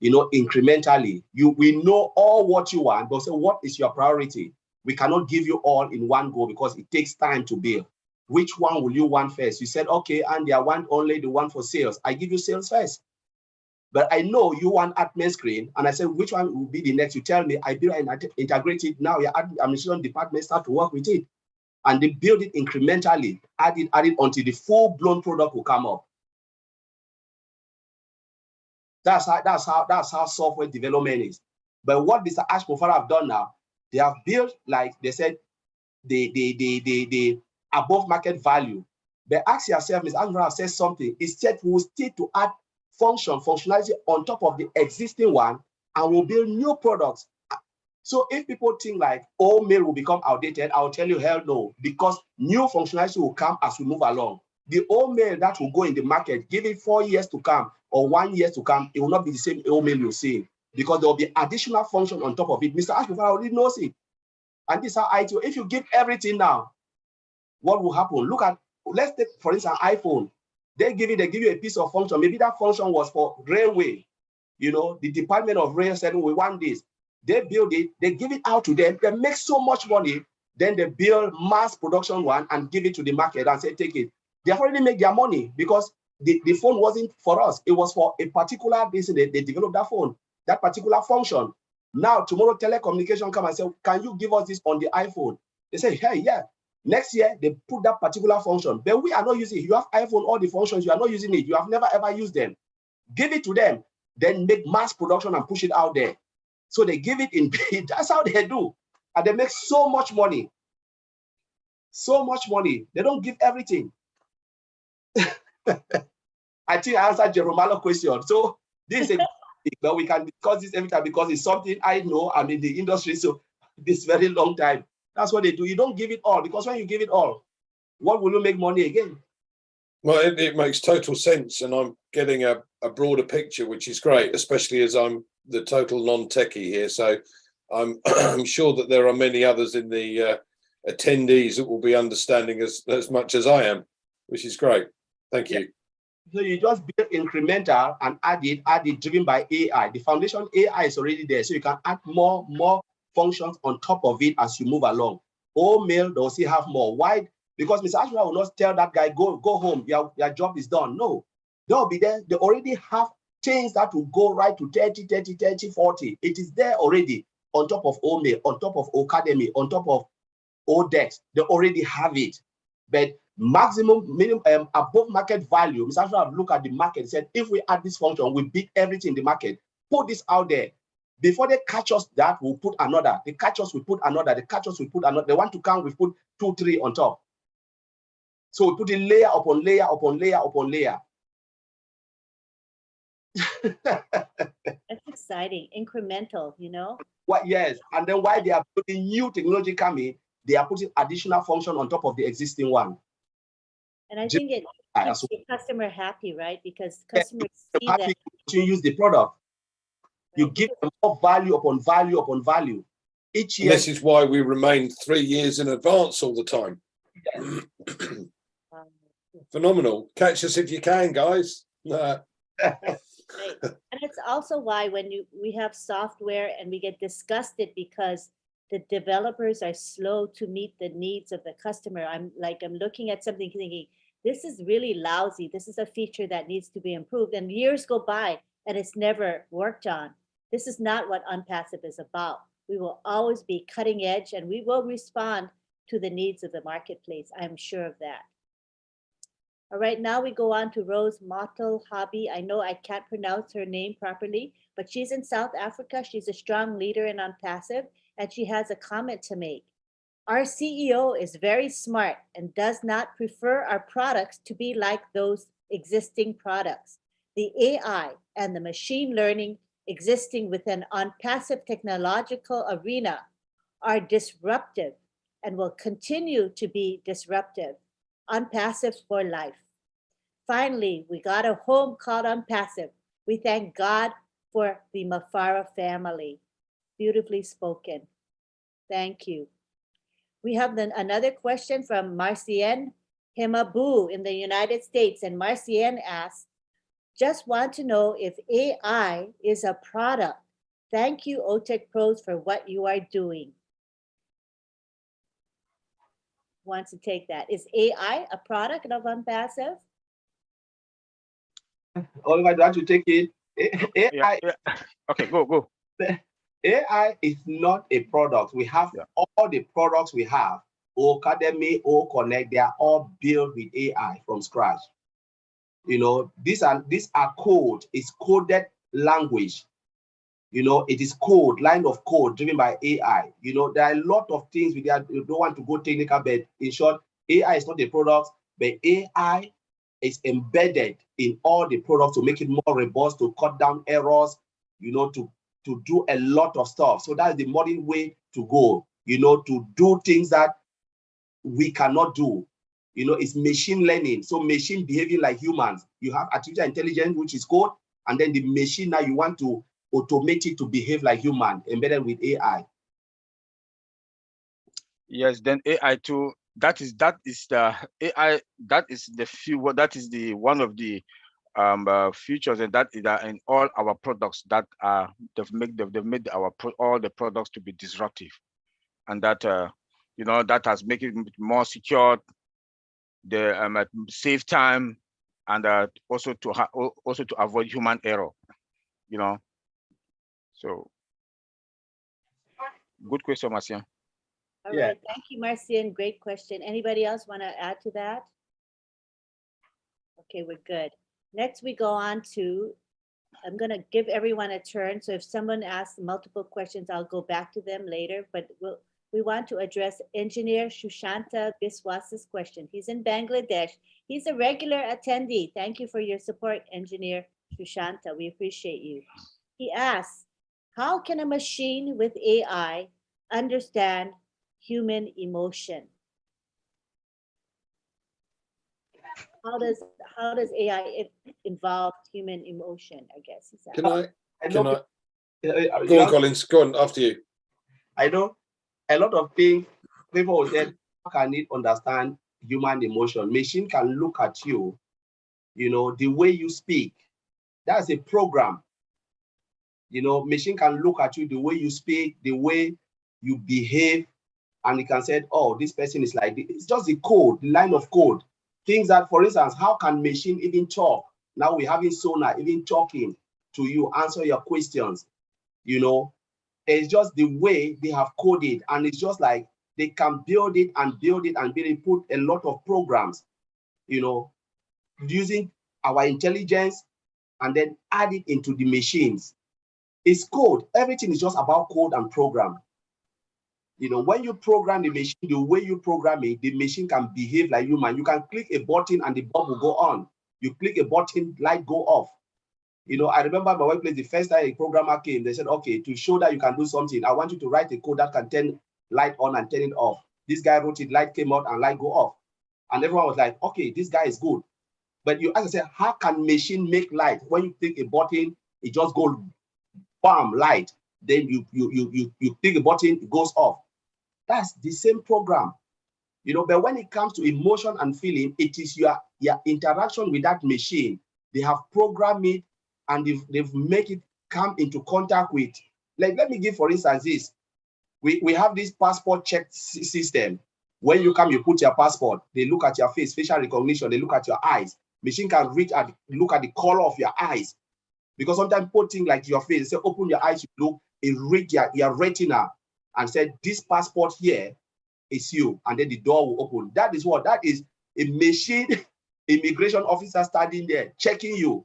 Speaker 2: you know, incrementally. We know all what you want, but say, what is your priority? We cannot give you all in one go because it takes time to build. Which one will you want first? You said, okay, Andy, I want only the one for sales. I give you sales first. But I know you want admin screen, and I said, which one will be the next? You tell me, I build and integrate it. Now your administration department start to work with it. And they build it incrementally, add it until the full-blown product will come up. That's how software development is. But what Mr. Ash Mufara have done now, they have built, like they said, the above market value. But ask yourself, Mr. Ash Mufara says something. He said we will still to add functionality on top of the existing one, and we'll build new products. So if people think like old mail will become outdated, I'll tell you hell no, because new functionality will come as we move along. The old mail that will go in the market, give it 4 years to come or 1 year to come, it will not be the same old mail you're seeing, because there will be additional function on top of it. Mr. Ash Mufara already knows it. And this is how IT, if you give everything now, what will happen? Look at, let's take, for instance, iPhone. They give you a piece of function. Maybe that function was for railway. You know, the Department of Rail said, we want this. They build it, they give it out to them, they make so much money, then they build mass production one and give it to the market and say, take it. They have already made their money because the phone wasn't for us. It was for a particular reason. They developed that phone, that particular function. Now, tomorrow, telecommunication come and say, can you give us this on the iPhone? They say, hey, yeah. Next year, they put that particular function. But we are not using it. You have iPhone, all the functions, you are not using it. You have never, ever used them. Give it to them, then make mass production and push it out there. So they give it in, that's how they do. And they make so much money. So much money. They don't give everything. I think I answered Jeromalo's question. So this is but we can discuss this every time because it's something I know. I'm in the industry, so this very long time. That's what they do. You don't give it all, because when you give it all, what will you make money again?
Speaker 4: Well, it makes total sense, and I'm getting a broader picture, which is great, especially as I'm the total non-techie here. So I'm I'm sure that there are many others in the attendees that will be understanding as much as I am, which is great. Thank you.
Speaker 2: So you just build incremental and add it driven by AI. The foundation AI is already there, so you can add more functions on top of it as you move along. All mail, they'll still have more. Why? Because Mr. Ashwell will not tell that guy, go home, your job is done. No, they'll be there. They already have chains that will go right to 30, 40. It is there already on top of OMail, on top of Academy, on top of ODEX. They already have it. But minimum above market value, Mr. Ashwell look at the market and said, if we add this function, we beat everything in the market. Put this out there. Before they catch us that, we'll put another. They catch us, we put another. They catch us, we put another. They want to count, we put 2, 3 on top. So we put it layer upon layer upon layer upon layer.
Speaker 1: That's exciting, incremental, you know?
Speaker 2: What? Yes, and then while they are putting new technology coming, they are putting additional function on top of the existing one.
Speaker 1: And I think it keeps the customer happy, right? Because customers see that
Speaker 2: to use the product. You give them more value upon value upon value. Each year.
Speaker 4: This is why we remain 3 years in advance all the time. Phenomenal. Catch us if you can, guys.
Speaker 1: Right. And it's also why when we have software and we get disgusted because the developers are slow to meet the needs of the customer. I'm looking at something thinking, this is really lousy. This is a feature that needs to be improved. And years go by and it's never worked on. This is not what Unpassive is about. We will always be cutting edge and we will respond to the needs of the marketplace. I'm sure of that. All right, now we go on to Rose Mottel Hobby. I know I can't pronounce her name properly, but she's in South Africa. She's a strong leader in Unpassive, and she has a comment to make. Our CEO is very smart and does not prefer our products to be like those existing products. The AI and the machine learning existing within Unpassive technological arena are disruptive and will continue to be disruptive. Unpassive for life. Finally, we got a home called Unpassive. We thank God for the Mufara family. Beautifully spoken. Thank you. We have another question from Marcienne Himabu in the United States. And Marcienne asks, just want to know if AI is a product. Thank you, OTech Pros, for what you are doing. Wants to take that. Is AI a product of Unpassive?
Speaker 2: Oliver, do I have to take it? AI,
Speaker 3: yeah. Okay, go.
Speaker 2: AI is not a product. We have all the products we have, Academy, Connect, they are all built with AI from scratch. You know, these are code. It's coded language. You know, it is code, line of code driven by AI. You know, there are a lot of things with that. You don't want to go technical, but in short, AI is not a product, but AI is embedded in all the products to make it more robust, to cut down errors, you know, to do a lot of stuff. So that's the modern way to go, you know, to do things that we cannot do. You know, it's machine learning. So machine behaving like humans. You have artificial intelligence, which is code, and then the machine now you want to automate it to behave like human, embedded with AI.
Speaker 3: Yes, then AI too. That is the AI. That is the one of the features, and that is in all our products that they've made all the products to be disruptive, and that you know, that has made it more secure, the save time, and also to avoid human error. You know, so good question, Marcian.
Speaker 1: All
Speaker 2: Yeah.
Speaker 1: right, thank you, Marcian. Great question. Anybody else want to add to that? Okay, we're good. Next, we go on to, I'm going to give everyone a turn. So if someone asks multiple questions, I'll go back to them later. But we want to address Engineer Shushanta Biswas's question. He's in Bangladesh. He's a regular attendee. Thank you for your support, Engineer Shushanta. We appreciate you. He asks, how can a machine with AI understand human emotion? How does AI involve human emotion, I guess? Is that
Speaker 4: Can I
Speaker 2: Go
Speaker 4: go on, Collins? Go on, after you.
Speaker 2: I know a lot of things people will say, how can it understand human emotion? Machine can look at you, you know, the way you speak. That's a program. You know, machine can look at you, the way you speak, the way you behave, and it can say, oh, this person is like this. It's just the code, the line of code. Things that, for instance, how can machine even talk? Now we're having Sonar even talking to you, answer your questions. You know, it's just the way they have coded, and it's just like they can build it and build it and build it, put a lot of programs, you know, using our intelligence and then add it into the machines. It's code. Everything is just about code and program. You know, when you program the machine, the way you program it, the machine can behave like human. You can click a button and the bulb will go on. You click a button, light go off. You know, I remember my workplace, the first time a programmer came, they said, okay, to show that you can do something, I want you to write a code that can turn light on and turn it off. This guy wrote it, light came out and light go off. And everyone was like, okay, this guy is good. But you, as I said, how can machine make light? When you click a button, it just goes bam, light. Then you click a button, it goes off. That's the same program, you know. But when it comes to emotion and feeling, it is your interaction with that machine. They have programmed it and they've made it come into contact with. Like, let me give, for instance, this. We have this passport check system. When you come, you put your passport. They look at your face, facial recognition. They look at your eyes. Machine can reach and look at the color of your eyes. Because sometimes people think like your face, say, open your eyes, you look, it read your retina and said, this passport here is you. And then the door will open. That is what? That is a machine immigration officer standing there, checking you.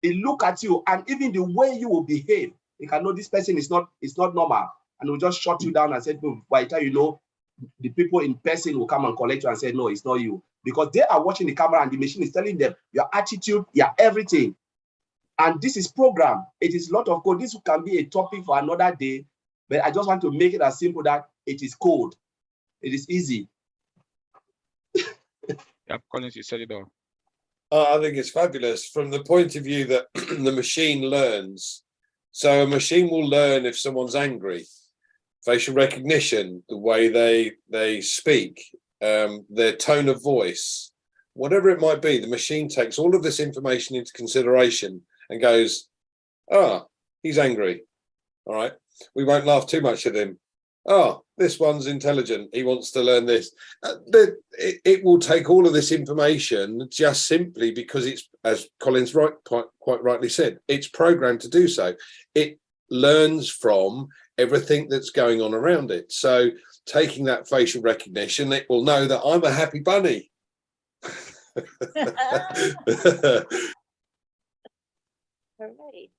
Speaker 2: They look at you, and even the way you will behave, they can know this person is not normal. And will just shut you down and say, boom, by the time you know, the people in person will come and collect you and say, no, it's not you. Because they are watching the camera and the machine is telling them your attitude, your everything. And this is program. It is a lot of code. This can be a topic for another day, but I just want to make it as simple that it is code. It is easy.
Speaker 3: Yeah, Collins, you said it all.
Speaker 4: I think it's fabulous from the point of view that the machine learns. So a machine will learn if someone's angry. Facial recognition, the way they speak, their tone of voice, whatever it might be, the machine takes all of this information into consideration and goes, ah, he's angry. All right, we won't laugh too much at him. Oh, this one's intelligent. He wants to learn this. It will take all of this information just simply because it's, as Collins quite rightly said, it's programmed to do so. It learns from everything that's going on around it. So taking that facial recognition, it will know that I'm a happy bunny.
Speaker 1: All right.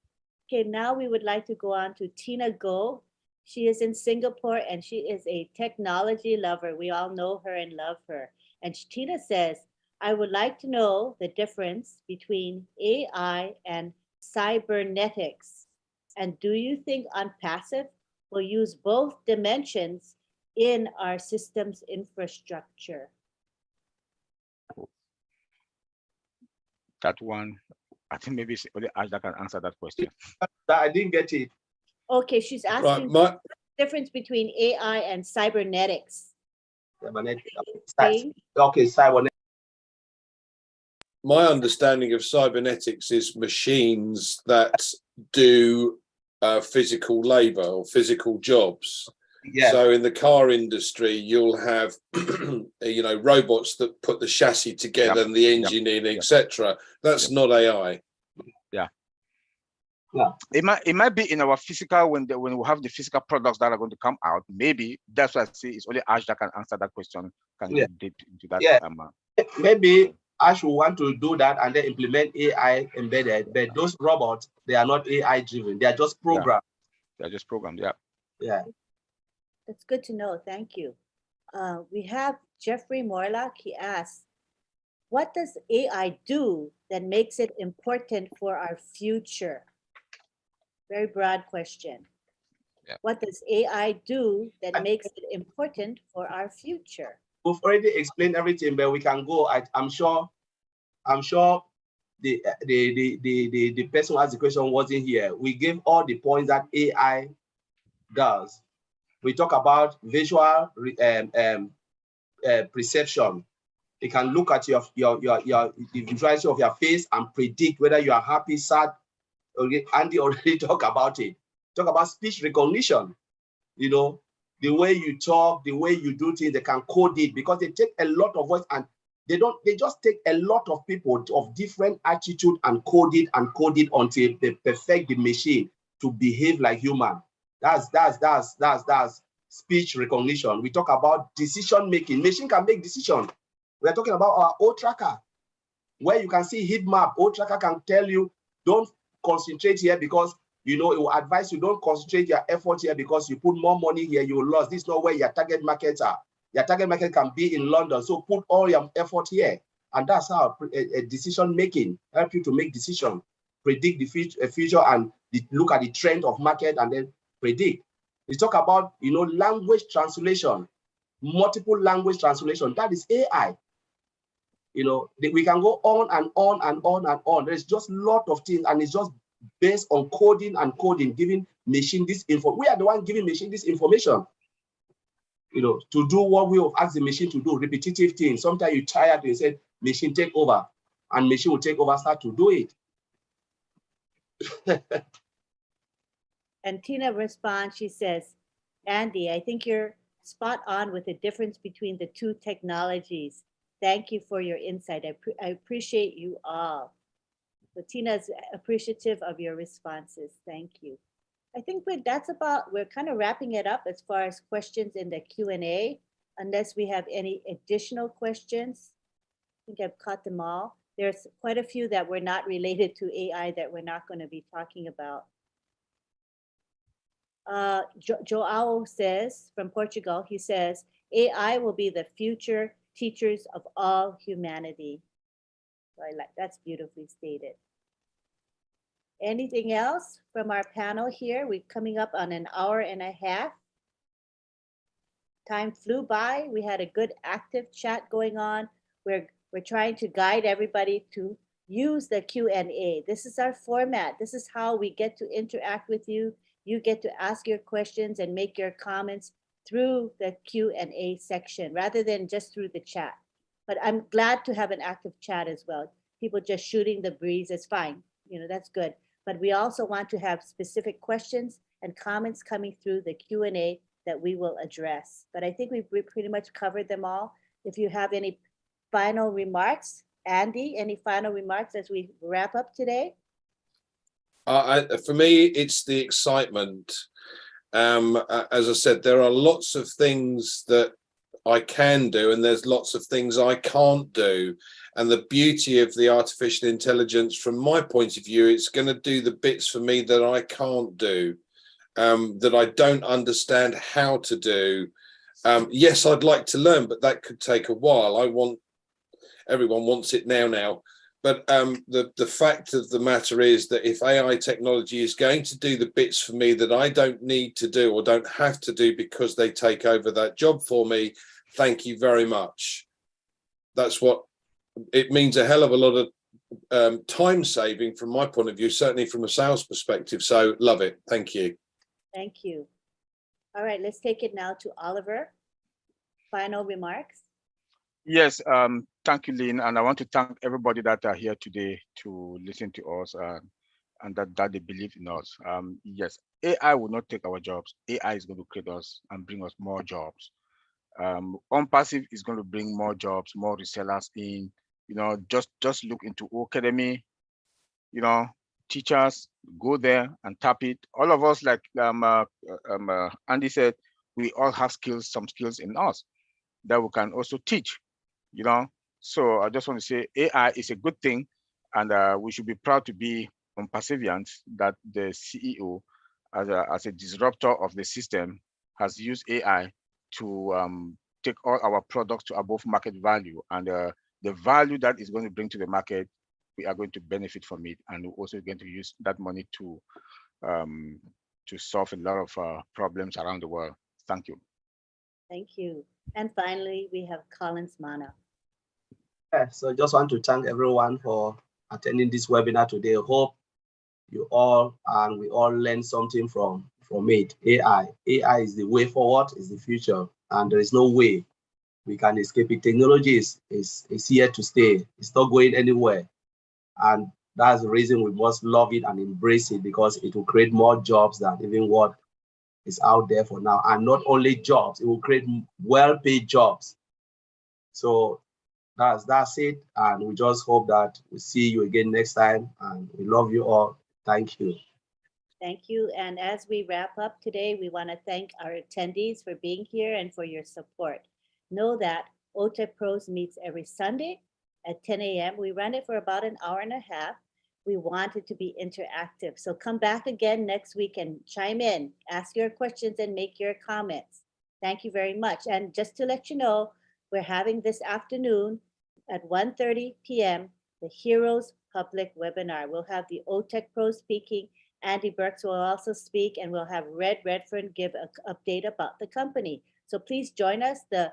Speaker 1: Okay, now we would like to go on to Tina Go. She is in Singapore and she is a technology lover. We all know her and love her. And Tina says, I would like to know the difference between AI and cybernetics. And do you think OnPassive will use both dimensions in our systems infrastructure?
Speaker 3: That one, I think maybe it's only Ash that can answer that question.
Speaker 2: I didn't get it.
Speaker 1: Okay, she's
Speaker 4: Right,
Speaker 1: asking the difference between AI and cybernetics.
Speaker 2: Okay, cybernetics.
Speaker 4: my understanding of cybernetics is machines that do physical labor or physical jobs.
Speaker 2: Yes.
Speaker 4: So in the car industry, you'll have, you know, robots that put the chassis together and the engine in, etc. That's not AI.
Speaker 2: Yeah.
Speaker 3: It might be in our physical when we have the physical products that are going to come out. Maybe that's why I say it's only Ash that can answer that question. Can go deep into that?
Speaker 2: Yeah. Maybe Ash will want to do that and then implement AI embedded, but those robots, they are not AI driven. They are just programmed.
Speaker 3: Yeah. They're just programmed.
Speaker 2: Yeah.
Speaker 1: That's good to know. Thank you. We have Jeffrey Morlock. He asks, what does AI do that makes it important for our future? Very broad question.
Speaker 3: Yeah.
Speaker 1: What does AI do that makes it important for our future?
Speaker 2: We've already explained everything, but we can go. I'm sure the person who asked the question wasn't here. We gave all the points that AI does. We talk about visual perception. It can look at the visuality of your face and predict whether you are happy, sad. Okay, Andy already talked about it. Talk about speech recognition. You know, the way you talk, the way you do things, they can code it because they take a lot of words and they just take a lot of people of different attitude and code it until they perfect the machine to behave like human. That's speech recognition. We talk about decision making. Machine can make decision. We're talking about our old tracker, where you can see heat map. Old tracker can tell you, don't concentrate here because you know it will advise you don't concentrate your effort here because you put more money here, you will lose. This is not where your target markets are. Your target market can be in London, so put all your effort here. And that's how a decision making help you to make decision, predict the future and look at the trend of market and then predict. We talk about, you know, language translation, multiple language translation. That is AI. You know, we can go on and on and on and on. There's just a lot of things, and it's just based on coding and coding, giving machine this info. We are the one giving machine this information, you know, to do what we have asked the machine to do, repetitive things. Sometimes you're tired, you say, machine take over, and machine will take over, start to do it.
Speaker 1: And Tina responds, she says, Andy, I think you're spot on with the difference between the two technologies. Thank you for your insight. I appreciate you all. So Tina is appreciative of your responses. Thank you. I think we're kind of wrapping it up as far as questions in the Q&A, unless we have any additional questions. I think I've caught them all. There's quite a few that were not related to AI that we're not going to be talking about. Joao says, from Portugal, he says, AI will be the future teachers of all humanity. So that's beautifully stated. Anything else from our panel here? We're coming up on an hour and a half. Time flew by. We had a good active chat going on. We're trying to guide everybody to use the Q&A. This is our format. This is how we get to interact with you. You get to ask your questions and make your comments through the Q&A section rather than just through the chat. But I'm glad to have an active chat as well. People just shooting the breeze is fine. You know, that's good. But we also want to have specific questions and comments coming through the Q&A that we will address. But I think we pretty much covered them all. If you have any final remarks, Andy, any final remarks as we wrap up today?
Speaker 4: For me, it's the excitement. As I said, there are lots of things that I can do, and there's lots of things I can't do. And the beauty of the artificial intelligence, from my point of view, it's going to do the bits for me that I can't do, that I don't understand how to do. Yes, I'd like to learn, but that could take a while. Everyone wants it now. But the fact of the matter is that if AI technology is going to do the bits for me that I don't need to do or don't have to do because they take over that job for me, thank you very much. That's what it means, a hell of a lot of time saving from my point of view, certainly from a sales perspective. So love it. Thank you.
Speaker 1: Thank you. All right, let's take it now to Oliver. Final remarks.
Speaker 3: Yes, thank you, Lynn. And I want to thank everybody that are here today to listen to us and that they believe in us. Yes, AI will not take our jobs. AI is going to create us and bring us more jobs. OnPassive is going to bring more jobs, more resellers in. You know, just look into Academy. You know, teachers, go there and tap it. All of us, like Andy said, we all have skills, some skills in us that we can also teach. You know, so I just want to say AI is a good thing, and we should be proud to be OnPassivians, that the CEO, as a disruptor of the system, has used AI to take all our products to above market value, and the value that is going to bring to the market, we are going to benefit from it, and we're also going to use that money to solve a lot of problems around the world. Thank you.
Speaker 1: Thank you. And finally, we have Collins Mana.
Speaker 2: Yeah, so just want to thank everyone for attending this webinar today. Hope you all and we all learn something from it. AI is the way forward, is the future, and there is no way we can escape it. Technology is here to stay. It's not going anywhere, and that's the reason we must love it and embrace it, because it will create more jobs than even what is out there for now. And not only jobs, it will create well-paid jobs. So that's it, and we just hope that we see you again next time, and we love you all. Thank you.
Speaker 1: Thank you. And as we wrap up today, we want to thank our attendees for being here and for your support. Know that OTEC Pros meets every Sunday at 10 a.m. We run it for about an hour and a half. We want it to be interactive. So come back again next week and chime in, ask your questions and make your comments. Thank you very much. And just to let you know, we're having this afternoon at 1:30 p.m. the Heroes Public Webinar. We'll have the OTEC Pro speaking. Andy Burks will also speak, and we'll have Red Redfern give an update about the company. So please join us. The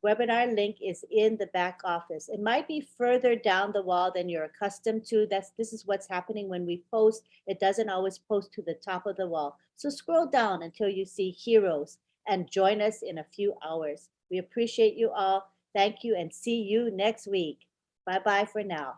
Speaker 1: webinar link is in the back office. It might be further down the wall than you're accustomed to. This is what's happening when we post. It doesn't always post to the top of the wall. So scroll down until you see Heroes and join us in a few hours. We appreciate you all. Thank you, and see you next week. Bye-bye for now.